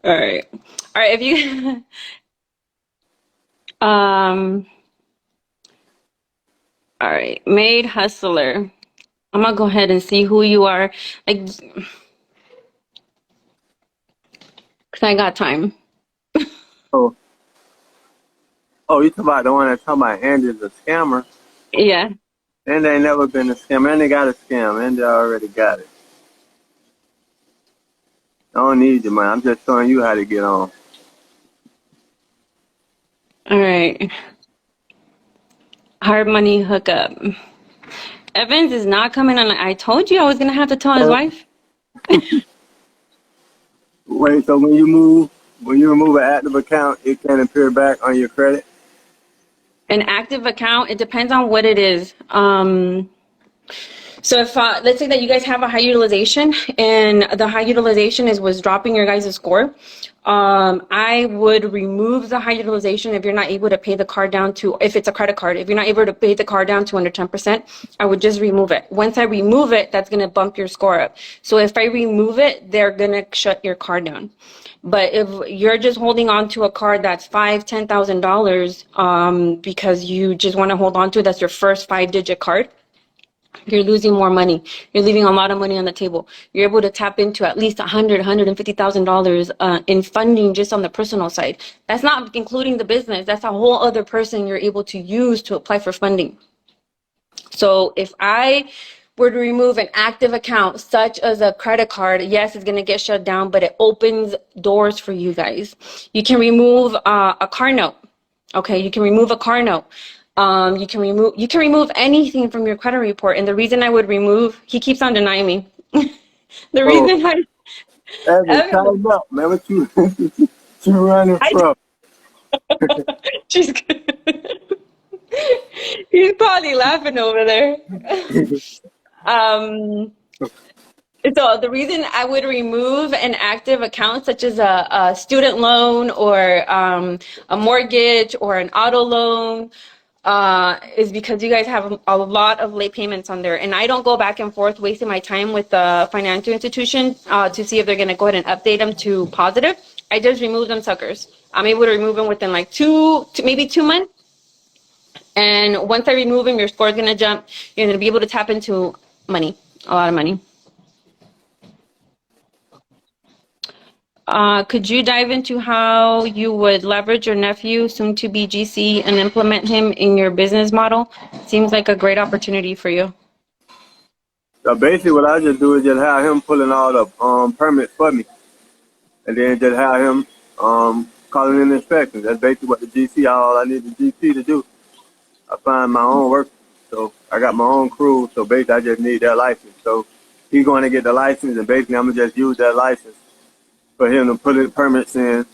S1: All right. All right, if you All right, Made Hustler. I'm gonna go ahead and see who you are, like, cause I got time.
S3: Oh, oh, you talking about the one that's talking about Andy's a scammer?
S1: Yeah.
S3: And they ain't never been a scammer. And they got a scam. And they already got it. I don't need your money. I'm just showing you how to get on.
S1: All right. Hard money hookup. Evans is not coming on. I told you I was gonna have to tell his wife.
S3: Wait, so when you remove an active account, it can appear back on your credit?
S1: An active account, it depends on what it is. So if let's say that you guys have a high utilization and the high utilization was dropping your guys' score, I would remove the high utilization if you're not able to pay the card down to, if it's a credit card, if you're not able to pay the card down to under 10%, I would just remove it. Once I remove it, that's going to bump your score up. So if I remove it, they're going to shut your card down. But if you're just holding on to a card that's $5,000-$10,000 because you just want to hold on to it, that's your first 5-digit card, you're losing more money. You're leaving a lot of money on the table. You're able to tap into at least $150,000 in funding just on the personal side. That's not including the business. That's a whole other person you're able to use to apply for funding. So if I were to remove an active account such as a credit card, yes, it's going to get shut down, but it opens doors for you guys. You can remove a car note. Okay, you can remove a car note. You can remove anything from your credit report. And the reason I would remove, he keeps on denying me. The reason
S3: Evan, tighten up, man. What you running from?
S1: she's he's probably laughing over there. So the reason I would remove an active account such as a student loan or a mortgage or an auto loan is because you guys have a lot of late payments on there. And I don't go back and forth wasting my time with the financial institution to see if they're going to go ahead and update them to positive. I just remove them suckers. I'm able to remove them within like maybe 2 months. And once I remove them, your score is going to jump. You're going to be able to tap into money, a lot of money. Could you dive into how you would leverage your nephew, soon to be GC, and implement him in your business model? Seems like a great opportunity for you.
S3: So basically what I just do is just have him pulling all the permits for me. And then just have him calling in inspections. That's basically what the GC, all I need the GC to do. I find my own work. So I got my own crew. So basically I just need that license. So he's going to get the license, and basically I'm going to just use that license for him to put the permits in,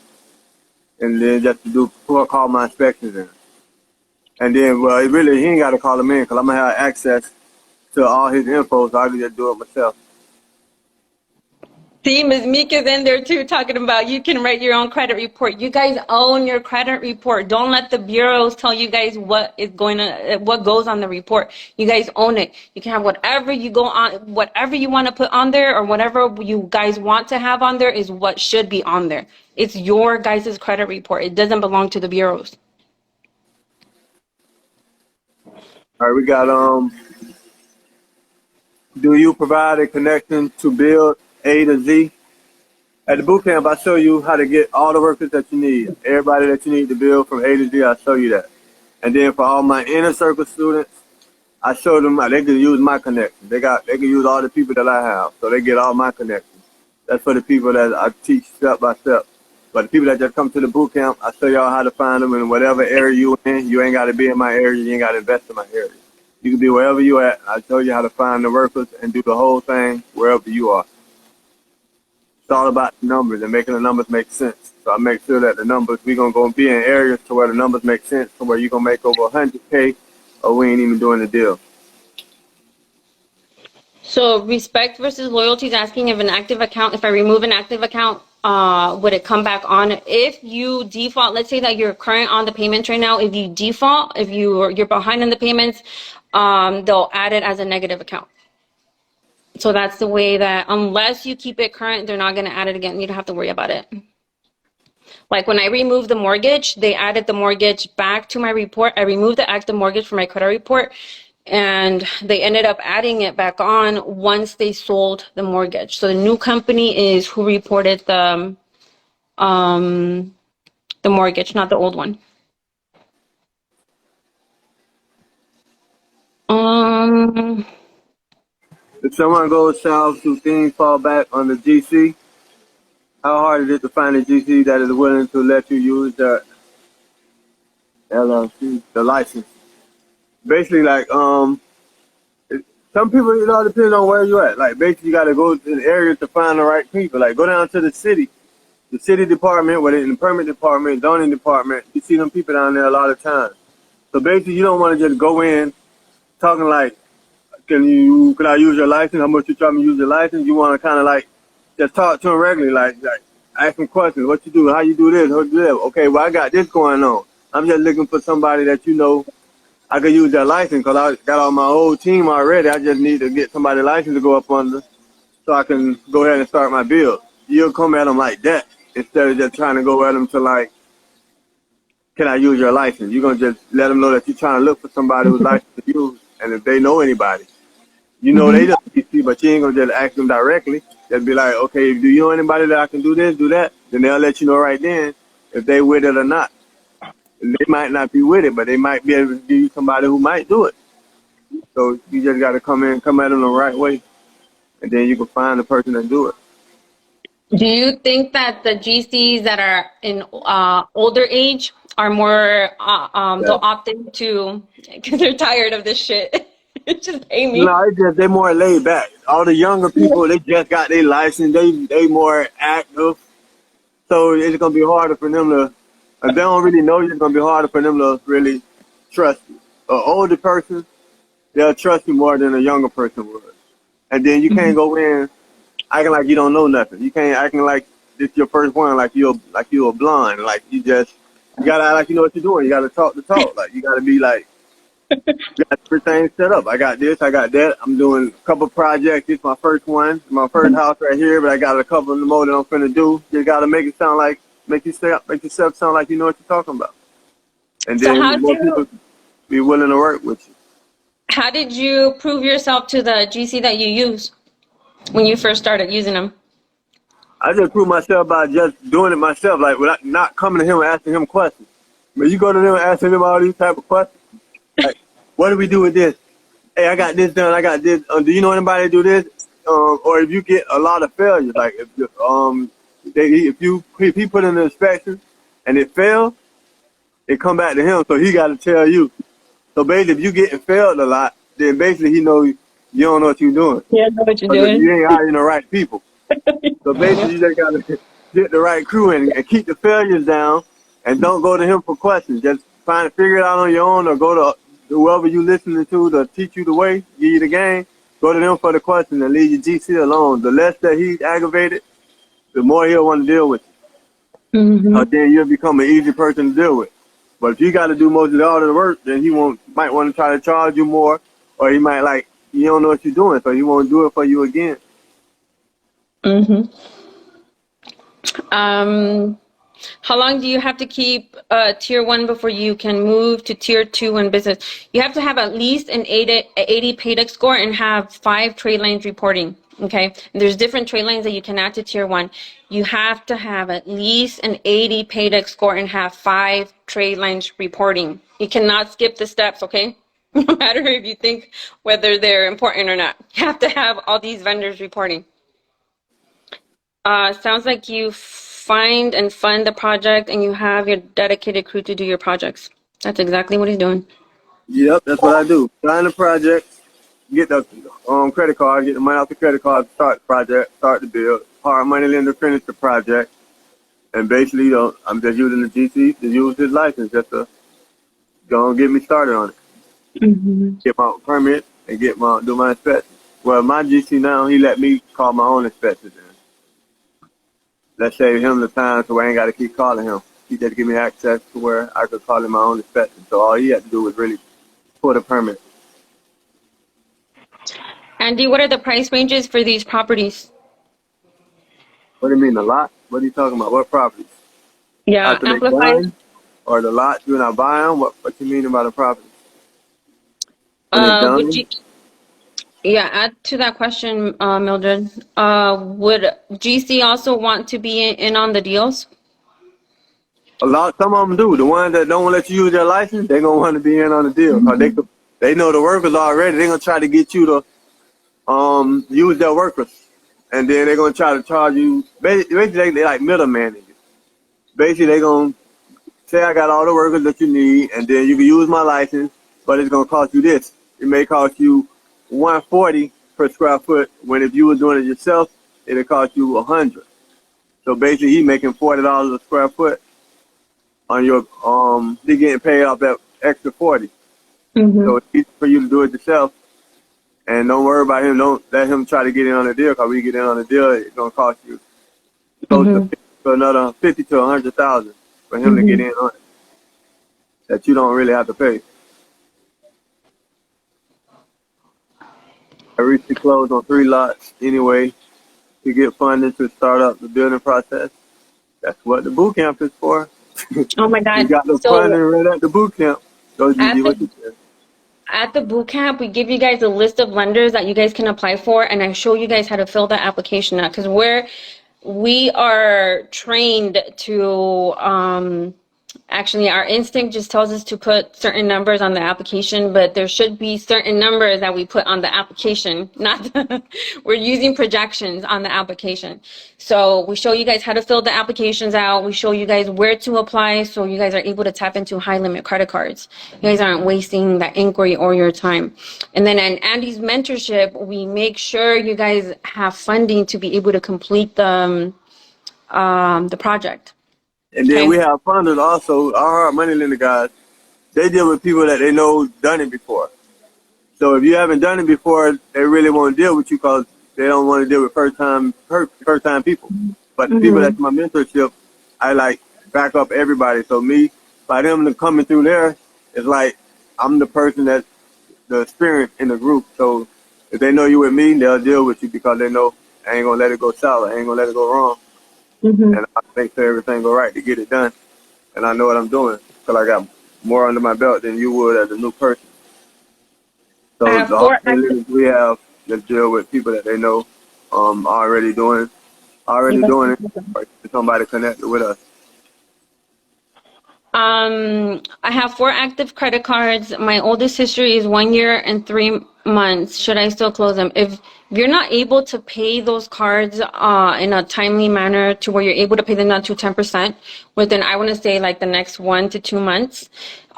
S3: and then just to call my inspections in. And then, well, he ain't got to call them in because I'm going to have access to all his info, so I can just do it myself.
S1: See, Ms. Mika's in there too, talking about you can write your own credit report. You guys own your credit report. Don't let the bureaus tell you guys what goes on the report. You guys own it. You can have whatever you want to put on there, or whatever you guys want to have on there is what should be on there. It's your guys' credit report. It doesn't belong to the bureaus.
S3: All right, we got, do you provide a connection to build A to Z? At the boot camp, I show you how to get all the workers that you need. Everybody that you need to build from A to Z, I show you that. And then for all my inner circle students, I show them how they can use my connections. They can use all the people that I have, so they get all my connections. That's for the people that I teach step by step. But the people that just come to the boot camp, I show y'all how to find them in whatever area you in. You ain't got to be in my area. You ain't got to invest in my area. You can be wherever you at. I show you how to find the workers and do the whole thing wherever you are. It's all about the numbers and making the numbers make sense. So I make sure that the numbers, we're going to go be in areas to where the numbers make sense, to where you're going to make over 100K, or we ain't even doing the deal.
S1: So respect versus loyalty is asking if if I remove an active account, would it come back on? If you default, let's say that you're current on the payments right now. If you default, if you're behind on the payments, they'll add it as a negative account. So that's the way that, unless you keep it current, they're not going to add it again. You don't have to worry about it. Like when I removed the mortgage, they added the mortgage back to my report. I removed the active mortgage from my credit report, and they ended up adding it back on once they sold the mortgage. So the new company is who reported the mortgage, not the old one.
S3: If someone goes south, do things fall back on the GC? How hard is it to find a GC that is willing to let you use the LLC, the license? Basically, like, some people, it all depends on where you're at. Like, basically, you got to go to the area to find the right people. Like, go down to the city department, whether in the permit department, zoning department, you see them people down there a lot of times. So basically, you don't want to just go in talking like, can I use your license? How much you try me to use your license? You want to kind of like just talk to them regularly, like ask them questions. What you do? How you do this? How you do that? Okay, well, I got this going on. I'm just looking for somebody that you know I could use their license because I got on my whole team already. I just need to get somebody's license to go up under so I can go ahead and start my build. You'll come at them like that instead of just trying to go at them to like, can I use your license? You're going to just let them know that you're trying to look for somebody who's licensed to use. And if they know anybody, you know they don't see, but you ain't going to just ask them directly. They'll be like, okay, do you know anybody that I can do this, do that? Then they'll let you know right then if they with it or not. And they might not be with it, but they might be able to give you somebody who might do it. So you just got to come at them the right way, and then you can find the person that do it.
S1: Do you think that the GCs that are in older age are more they'll opt into because they're tired of this shit? Just pay me.
S3: No, they're more laid back. All the younger people, they just got their license. They more active. So it's gonna be harder for them to. If they don't really know you, it's gonna be harder for them to really trust you. An older person, they'll trust you more than a younger person would. And then you can't go in acting like you don't know nothing. You can't acting like this your first one, like you're a blind. Like you gotta act like you know what you're doing. You gotta talk the talk. Like you gotta be like, you got everything set up. I got this, I got that. I'm doing a couple projects. This is my first one, my first house right here, but I got a couple of more that I'm finna do. You gotta make yourself sound like you know what you're talking about. And
S1: So
S3: then more people be willing to work with you.
S1: how did you prove yourself to the GC that you use when you first started using them?
S3: I just proved myself by just doing it myself, like without not coming to him and asking him questions. But you go to them and asking them all these type of questions. Like, what do we do with this? Hey, I got this done. I got this. Do you know anybody that do this? Or if you get a lot of failures, like if he put in the inspection and it failed, it come back to him. So he got to tell you. So basically, if you getting failed a lot, then basically he know you don't know what you're doing.
S1: Yeah, I know what you're
S3: doing.
S1: doing.
S3: You ain't hiring the right people. So basically, you just got to get the right crew in and keep the failures down, and don't go to him for questions. Just figure it out on your own, or go to whoever you listening to teach you the way, give you the game. Go to them for the question and leave your GC alone. The less that he's aggravated, the more he'll want to deal with you. Then you'll become an easy person to deal with. But if you got to do most of all of the work, then he might want to try to charge you more, or he might you don't know what you're doing, so he won't do it for you again.
S1: How long do you have to keep tier 1 before you can move to tier 2 in business? You have to have at least an 80 PAYDEX score and have 5 trade lines reporting. Okay, and there's different trade lines that you can add to tier 1. You have to have at least an 80 PAYDEX score and have 5 trade lines reporting. You cannot skip the steps, okay? No matter if you think whether they're important or not. You have to have all these vendors reporting. Sounds like you find and fund the project and you have your dedicated crew to do your projects. That's exactly what he's doing.
S3: Yep, that's what I do. Find the project, get the credit card, get the money off the credit card to start the project, start the build, hire money lender to finish the project. And basically, I'm just using the GC to use his license just to go and get me started on it. Get my permit and do my inspection. Well, my GC now, he let me call my own inspectors in. That saved him the time, so I ain't got to keep calling him. He just give me access to where I could call him my own inspection. So all he had to do was really put a permit.
S1: Andy, what are the price ranges for these properties?
S3: What do you mean, the lot? What are you talking about? What properties?
S1: Yeah, amplified.
S3: Or the lot, you're not buying? What you mean about the property? when it's
S1: Would
S3: done.
S1: you, yeah, add to that question, Mildred. Would GC also want to be in on the deals?
S3: Some of them do. The ones that don't let you use their license, they're gonna want to be in on the deal because they know the workers already. They're gonna try to get you to use their workers, and then they're gonna try to charge you. Basically, they like middleman you. Basically, they're gonna say I got all the workers that you need, and then you can use my license, but it's gonna cost you this. It may cost you 140 per square foot, when if you were doing it yourself, it'll cost you 100. So basically, he making $40 a square foot on your he getting paid off that extra 40. So it's easy for you to do it yourself, and don't worry about him. Don't let him try to get in on the deal, because we get in on the deal, it's gonna cost you close to another 50 to 100,000 for him to get in on it, that you don't really have to pay. I recently closed on 3 lots anyway to get funding to start up the building process. That's what the boot camp is for.
S1: Oh my
S3: You
S1: God.
S3: got the
S1: So
S3: funding right at the boot camp. So you
S1: at
S3: do what
S1: the
S3: you said.
S1: at the boot camp, we give you guys a list of lenders that you guys can apply for, and I show you guys how to fill the application out, because we are trained to actually, our instinct just tells us to put certain numbers on the application, but there should be certain numbers that we put on the application, not we're using projections on the application. So we show you guys how to fill the applications out. We show you guys where to apply, so you guys are able to tap into high limit credit cards. You guys aren't wasting that inquiry or your time. And then in Andy's mentorship, we make sure you guys have funding to be able to complete the project.
S3: And then we have funders also, our hard money lender guys, they deal with people that they know done it before. So if you haven't done it before, they really won't deal with you because they don't want to deal with first time people. But the people that's my mentorship, I like back up everybody. So me, by them coming through there, it's like I'm the person that's the spirit in the group. So if they know you with me, they'll deal with you because they know I ain't gonna let it go sour. I ain't gonna let it go wrong. And I make sure everything go right to get it done. And I know what I'm doing because I got more under my belt than you would as a new person. So
S1: I have
S3: the
S1: four
S3: opportunities we have to deal with people that they know already doing it, or somebody connected with us.
S1: I have 4 active credit cards. My oldest history is 1 year and 3 months. Should I still close them? If you're not able to pay those cards in a timely manner to where you're able to pay them down to 10%, within, I want to say, like the next 1 to 2 months,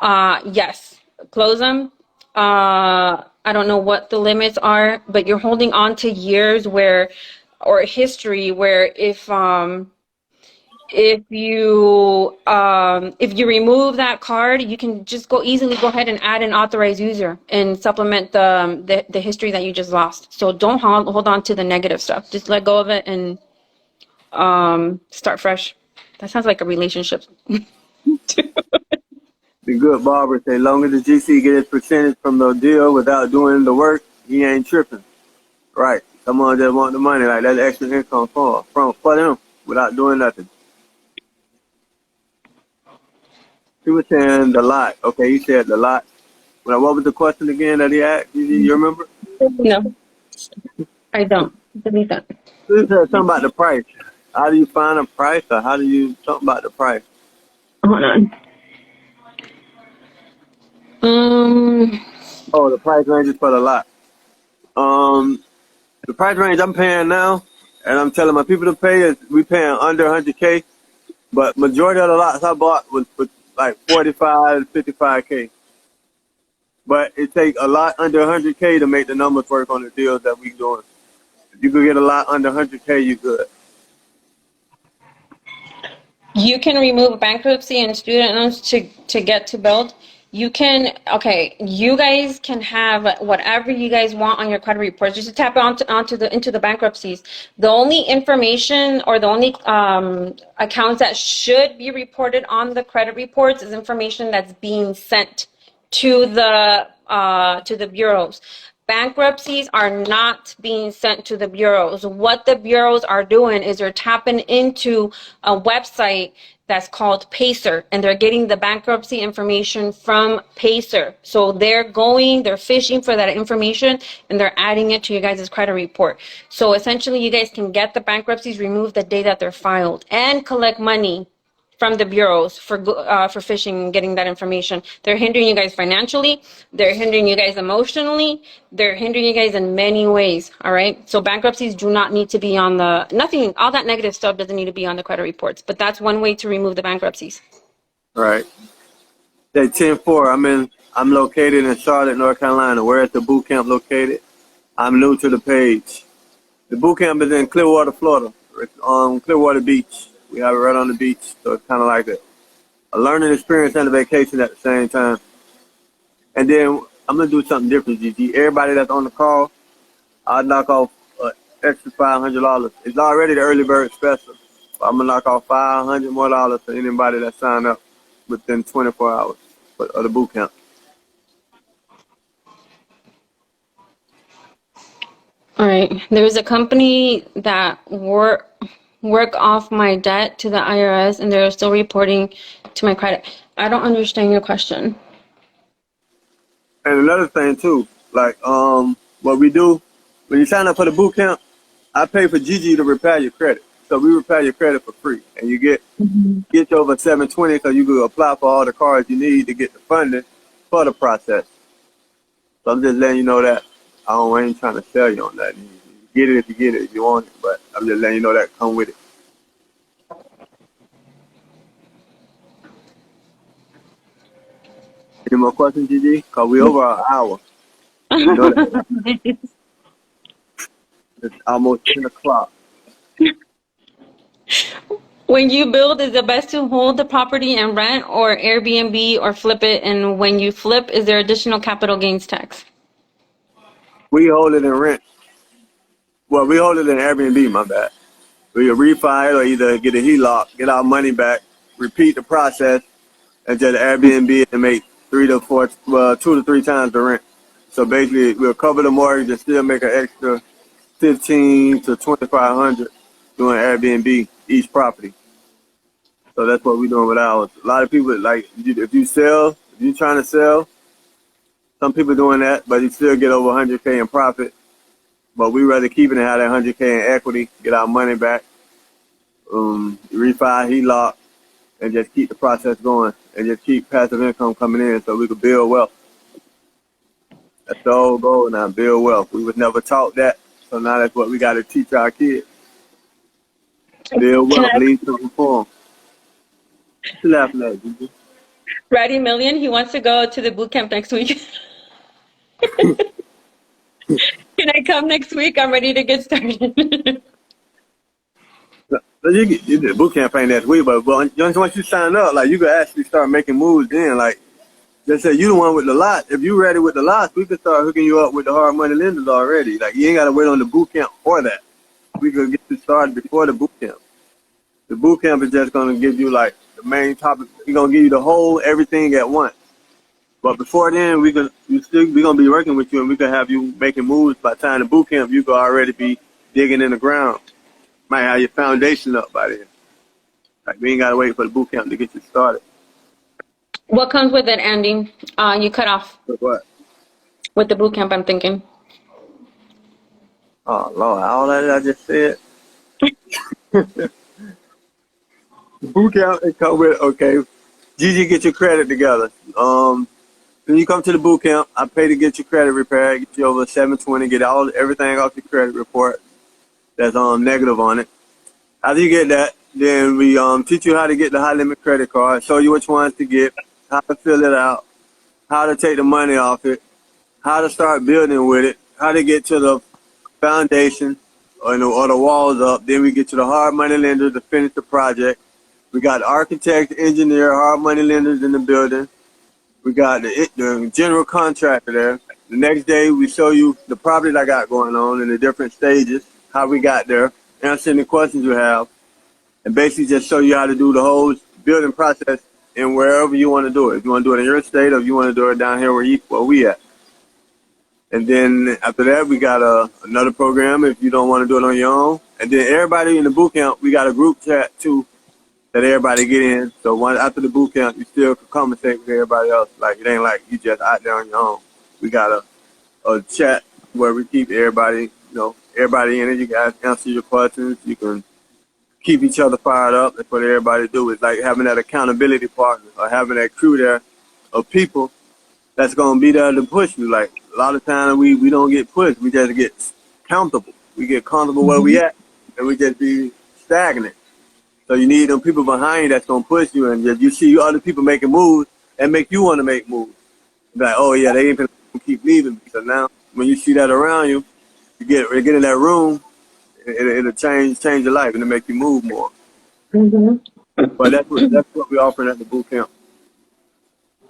S1: yes, close them. I don't know what the limits are, but you're holding on to years where, or history where if you remove that card, you can just easily go ahead and add an authorized user and supplement the history that you just lost. So don't hold on to the negative stuff. Just let go of it and start fresh. That sounds like a relationship.
S3: The good barber say, long as the GC get his percentage from the deal without doing the work, he ain't tripping. Right. Someone just want the money, like that's extra income for them without doing nothing. He was saying the lot. Okay, he said the lot. Well, what was the question again that he asked? You remember?
S1: No, I don't. Delete that.
S3: He said something about the price. How do you find a price, or how do you something about the price?
S1: Hold on.
S3: Oh, the price ranges for the lot. The price range I'm paying now, and I'm telling my people to pay, is we paying under 100K, but majority of the lots I bought was like 45 to 55K. But it takes a lot under 100K to make the numbers work on the deals that we doing. If you could get a lot under 100K, you good.
S1: You can remove bankruptcy and student loans to get to build. You can, okay, you guys can have whatever you guys want on your credit reports. Just to tap into the bankruptcies. The only information or the only accounts that should be reported on the credit reports is information that's being sent to the bureaus. bankruptcies are not being sent to the bureaus. What the bureaus are doing is they're tapping into a website that's called Pacer, and they're getting the bankruptcy information from Pacer. So they're fishing for that information, and they're adding it to you guys' credit report. So essentially, you guys can get the bankruptcies removed the day that they're filed and collect money from the bureaus for phishing and getting that information. They're hindering you guys financially. They're hindering you guys emotionally. They're hindering you guys in many ways. All right. So bankruptcies do not need to be on all that negative stuff doesn't need to be on the credit reports. But that's one way to remove the bankruptcies.
S3: All right. Day 10-4. I'm located in Charlotte, North Carolina. Where is the boot camp located? I'm new to the page. The boot camp is in Clearwater, Florida. It's on Clearwater Beach. We have it right on the beach, so it's kind of like a learning experience and a vacation at the same time. And then I'm going to do something different, Gigi. Everybody that's on the call, I'll knock off an extra $500. It's already the early bird special. I'm going to knock off $500 more for anybody that signed up within 24 hours of the boot camp.
S1: All right. There's a company that work off my debt to the IRS, and they're still reporting to my credit. I don't understand your question.
S3: And another thing too, like what we do when you sign up for the boot camp, I pay for Gigi to repair your credit. So we repair your credit for free, and you get you over 720, so you can apply for all the cards you need to get the funding for the process. So I'm just letting you know that I ain't trying to sell you on that. You get it if you get it if you want it, but I'm just letting you know that come with it. Any more questions, Gigi? Cause we over an hour. You know that. It's almost 10 o'clock.
S1: When you build, is it best to hold the property and rent or Airbnb or flip it? And when you flip, is there additional capital gains tax?
S3: We hold it in rent. Well, we hold it in Airbnb, my bad. We refi it or either get a HELOC, get our money back, repeat the process, and just Airbnb and make 2 to 3 times the rent. So basically, we'll cover the mortgage and still make an extra $1,500 to $2,500 doing Airbnb each property. So that's what we're doing with ours. A lot of people, like, if you're trying to sell, some people doing that, but you still get over 100K in profit. But we rather keep it and have that 100K in equity, get our money back, refi, HELOC, and just keep the process going and just keep passive income coming in so we could build wealth. That's the whole goal now, build wealth. We was never taught that, so now that's what we got to teach our kids. Build wealth, lead to reform. What you laughing at, Gigi?
S1: Ready Million, he wants to go to the boot camp next week. Can I come next week? I'm ready to get started.
S3: You did boot camp ain't next week, but once you sign up, like you could actually start making moves then. Like just say you the one with the lot. If you ready with the lots, we could start hooking you up with the hard money lenders already. Like you ain't gotta wait on the boot camp for that. We could get you started before the boot camp. The boot camp is just gonna give you like the main topic. We're gonna give you the whole everything at once. But before then, we're gonna be working with you, and we can have you making moves. By the time the boot camp, you could already be digging in the ground. Might have your foundation up by then. Like we ain't gotta wait for the boot camp to get you started.
S1: What comes with it, Andy? You cut off.
S3: With what?
S1: With the boot camp, I'm thinking.
S3: Oh Lord, all that I just said. Boot camp, it come with Gigi, get your credit together. When you come to the boot camp, I pay to get your credit repaired, get you over 720, get everything off your credit report that's negative on it. After you get that, then we teach you how to get the high limit credit card, show you which ones to get, how to fill it out, how to take the money off it, how to start building with it, how to get to the foundation or the walls up. Then we get to the hard money lender to finish the project. We got the architect, engineer, hard money lenders in the building. We got the general contractor there. The next day, we show you the property I got going on in the different stages, how we got there, answer any questions you have, and basically just show you how to do the whole building process in wherever you want to do it. If you want to do it in your state or if you want to do it down here where we at. And then after that, we got another program if you don't want to do it on your own. And then everybody in the boot camp, we got a group chat too that everybody get in. So after the boot camp, you still can conversate with everybody else. Like it ain't like you just out there on your own. We got a chat where we keep everybody, everybody in it. You guys answer your questions. You can keep each other fired up. That's what everybody do. Is like having that accountability partner or having that crew there of people that's gonna be there to push you. Like a lot of times we don't get pushed. We just get comfortable. We get comfortable where we at, and we just be stagnant. So you need them people behind you that's gonna push you, and you see other people making moves and make you want to make moves. Like, oh yeah, they ain't gonna keep leaving me. So now when you see that around you, you get in that room, it'll change your life and it'll make you move more. But that's what we offering at the boot camp.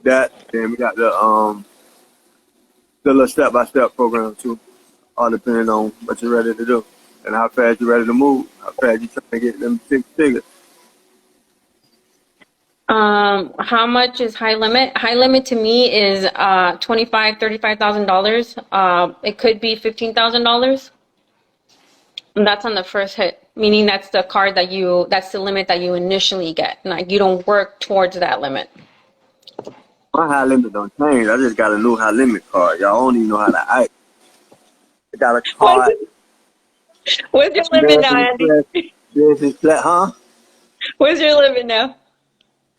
S3: That, then we got the little step-by-step program too, all depending on what you're ready to do and how fast you're ready to move, how fast you're trying to get them 6 figures.
S1: How much is high limit? High limit to me is $35,000. It could be $15,000. And that's on the first hit, meaning that's the card that's the limit that you initially get. Like you don't work towards that limit.
S3: My high limit don't change. I just got a new high limit card. Y'all don't even know how to act. I got a card.
S1: What's your limit now, Andy?
S3: Huh?
S1: What's your limit now?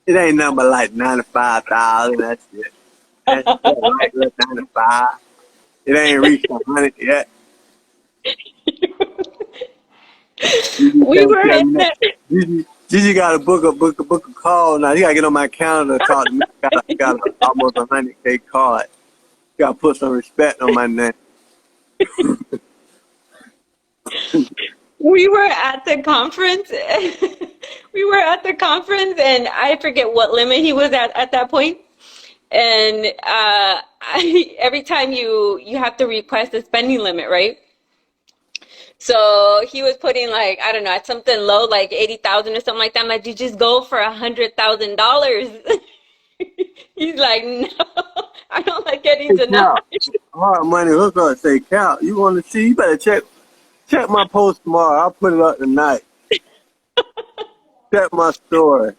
S3: It ain't nothing but like 95,000. That's it. That's like 95. It ain't reached 100 yet.
S1: We were in that.
S3: Gigi got to book a call now. You gotta get on my calendar to talk to me. Got almost 100K card. You gotta put some respect on my name.
S1: We were at the conference. And I forget what limit he was at that point. And every time you have to request a spending limit, right? So he was putting like, I don't know, at something low, like 80,000 or something like that. I'm like, you just go for $100,000. He's like, no, I don't like getting denied.
S3: Hard money hookup say, Cal, you want to see? You better check my post tomorrow. I'll put it up tonight. Check my story.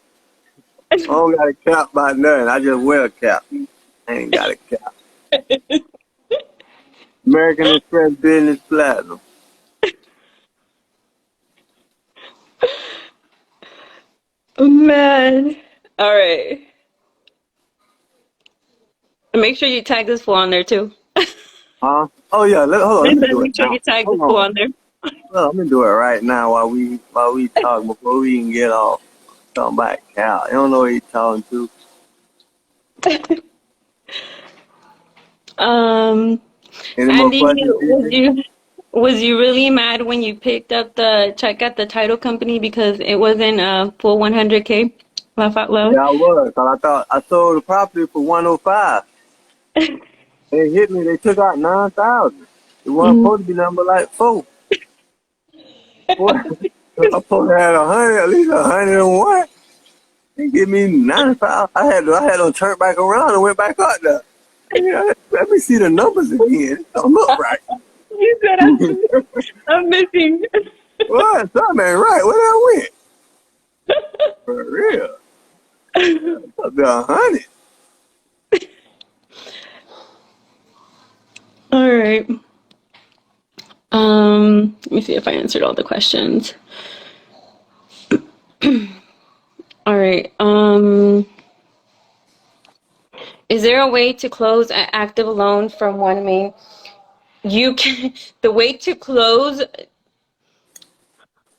S3: I don't got a cap by nothing. I just wear a cap. I ain't got a cap. American Express Business Platinum.
S1: Oh, man. All right. And make sure you tag this fool on there too.
S3: Huh? Oh yeah. Hold on. Let me do it.
S1: Make sure you tag this fool on there.
S3: Well, I'm gonna do it right now while we talk before we can get off. Talking about Cal. I don't know what he's talking to. Any more
S1: Andy,
S3: questions?
S1: was you really mad when you picked up the check at the title company because it wasn't a full 100K? Laugh out loud.
S3: Yeah, I was. I thought I sold the property for 105. They hit me. They took out 9,000. It wasn't supposed to be number like 4. What? I'm supposed to have 100, at least 101. They give me 95. I had to turn back around and went back up there. Yeah, let me see the numbers again. It don't look right.
S1: You said I'm missing.
S3: What? Something ain't right. Where that went? For real. Up to 100.
S1: All right. Let me see if I answered all the questions. All right. Is there a way to close an active loan from one main? You can. The way to close.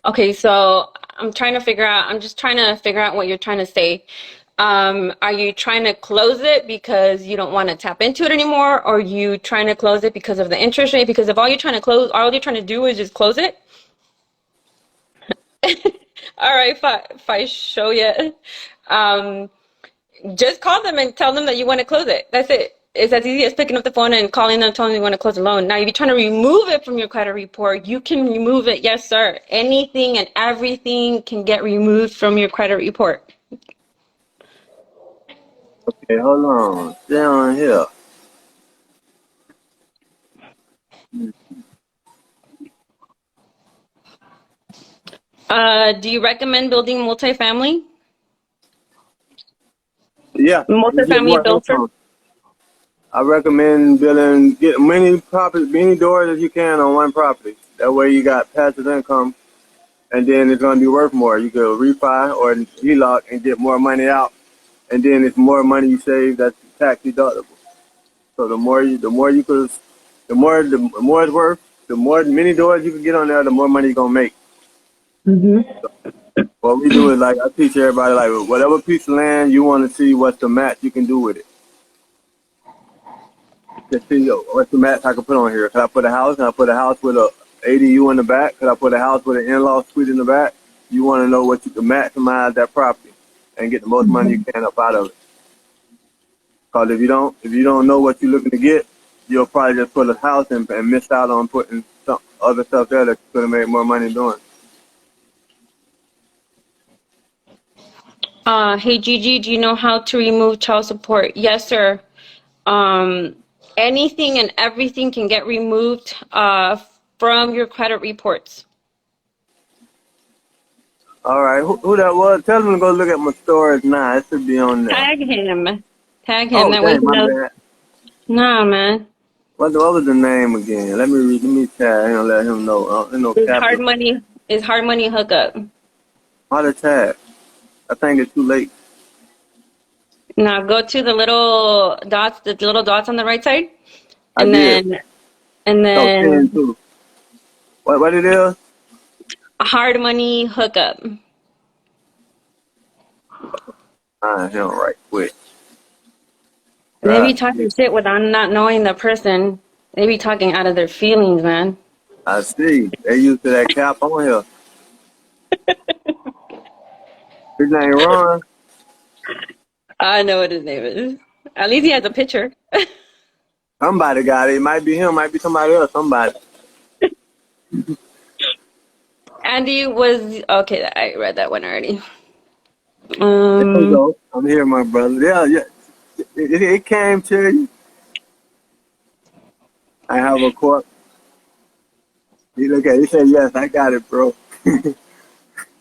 S1: Okay, so I'm just trying to figure out what you're trying to say. Are you trying to close it because you don't want to tap into it anymore? Or are you trying to close it because of the interest rate? Because if all you're trying to do is just close it. All right, if I show you, just call them and tell them that you want to close it. That's it. It's as easy as picking up the phone and calling them, telling them you want to close a loan. Now, if you're trying to remove it from your credit report, you can remove it. Yes, sir. Anything and everything can get removed from your credit report.
S3: Okay, hold on. Stay on here.
S1: Do you recommend building multifamily?
S3: Yeah, you get
S1: Multifamily
S3: more
S1: builder?
S3: income. I recommend get many doors as you can on one property. That way you got passive income, and then it's going to be worth more. You could refi or HELOC and get more money out, and then it's more money you save that's tax deductible. So the more it's worth, the more many doors you can get on there, the more money you're gonna make. What we do is like I teach everybody like whatever piece of land you want to see, what's the match you can do with it. Just see what's the match I can put on here. Can I put a house? Can I put a house with a ADU in the back? Can I put a house with an in-law suite in the back? You want to know what you can maximize that property and get the most money you can up out of it. Because if you don't know what you're looking to get, you'll probably just put a house in and miss out on putting some other stuff there that you could have made more money doing.
S1: Hey Gigi, do you know how to remove child support? Yes, sir. Anything and everything can get removed from your credit reports.
S3: All right, who that was? Tell them to go look at my storage now. It should be on there.
S1: Tag him. Tag him.
S3: Oh,
S1: That way
S3: dang,
S1: he
S3: my
S1: knows.
S3: bad.
S1: Nah, man.
S3: What was the name again? Let me tag him and let him know.
S1: It's hard
S3: Capital.
S1: money. It's hard money hookup.
S3: How to tag? I think it's too late.
S1: Now go to the little dots on the right side,
S3: I
S1: and
S3: did.
S1: and
S3: No, 10
S1: then
S3: too. What it is?
S1: hard money hookup.
S3: Find him right quick.
S1: They be
S3: Right.
S1: talking shit without not knowing the person. They be talking out of their feelings, man.
S3: I see. They used to that cap on here. His name Ron.
S1: I know what his name is. At least he has a picture.
S3: Somebody got it. It might be him. Might be somebody else. Somebody.
S1: Andy was okay. I read that one already.
S3: There we go. I'm here, my brother. Yeah. It came to you. I have a court. He look at it. He said, yes, I got it, bro.
S1: He's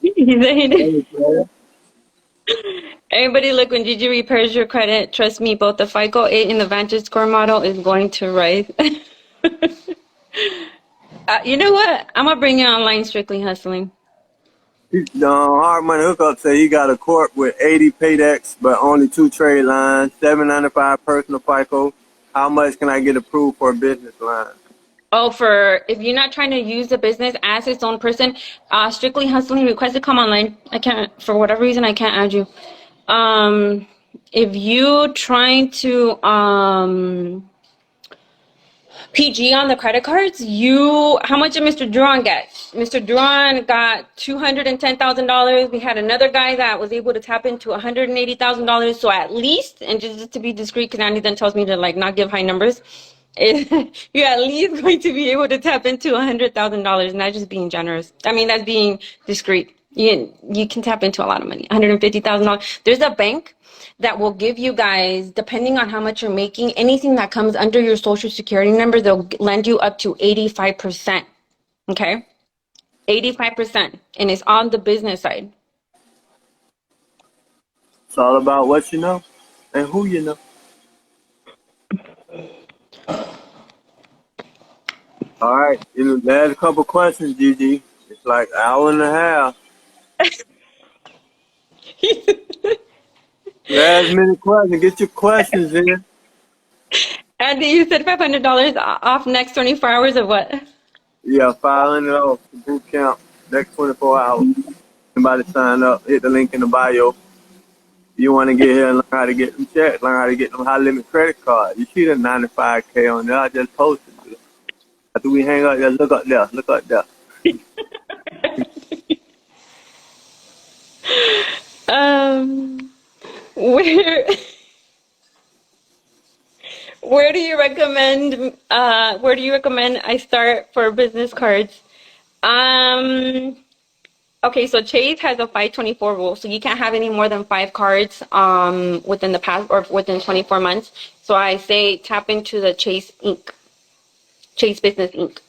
S1: saying it.
S3: Yeah.
S1: Everybody, look, when Gigi repairs your credit, trust me, both the FICO 8 and the Vantage Score model is going to rise. You know what? I'm gonna bring you online strictly hustling.
S3: Hard money hookup said he got a corp with 80 paydex, but only 2 trade lines, 795 personal FICO. How much can I get approved for a business line?
S1: Oh, for if you're not trying to use the business as its own person, strictly hustling request to come online. I can't, for whatever reason, I can't add you. If you trying to PG on the credit cards, how much did Mr. Duran get? Mr. Duran got $210,000. We had another guy that was able to tap into $180,000. So at least, and just to be discreet, because Andy then tells me to like not give high numbers, you're at least going to be able to tap into $100,000, not just being generous. I mean, that's being discreet. You can tap into a lot of money, $150,000. There's a bank that will give you guys, depending on how much you're making, anything that comes under your social security number, they'll lend you up to 85%. Okay? 85%. And it's on the business side.
S3: It's all about what you know and who you know. All right, there's a couple questions, Gigi. It's like an hour and a half. Last minute question. Get your questions in.
S1: Andy, you said $500 off next 24 hours of what?
S3: Yeah, 500 off the boot camp next 24 hours. Somebody sign up. Hit the link in the bio. You want to get here and learn how to get them checks, learn how to get them high limit credit cards. You see the 95K on there. I just posted it. After we hang up, just look up there. Look up there.
S1: Where where do you recommend I start for business cards? Okay, so Chase has a 524 rule, so you can't have any more than 5 cards within the past or within 24 months. So I say tap into the Chase Inc. Chase Business Inc.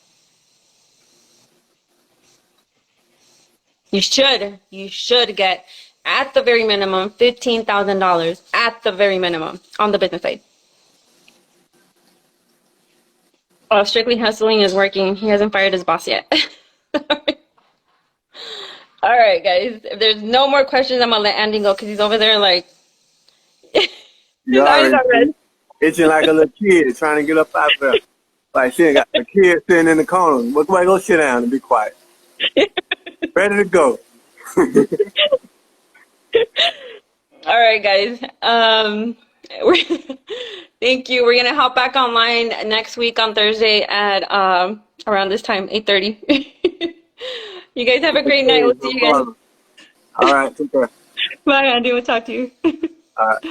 S1: You should get at the very minimum $15,000 at the very minimum on the business side. Strictly Hustling is working. He hasn't fired his boss yet. All right, guys. If there's no more questions, I'm gonna let Andy go because he's over there like his
S3: You
S1: eyes
S3: already
S1: are red.
S3: itching like a little kid trying to get up out there. Like she ain't got the kid sitting in the corner. Look, go sit down and be quiet. Ready to go.
S1: All right, guys. Thank you. We're gonna hop back online next week on Thursday at around this time, 8:30. You guys have a great night. We'll see you guys.
S3: All right, take care.
S1: Bye, Andy. We'll talk to you.
S3: All right.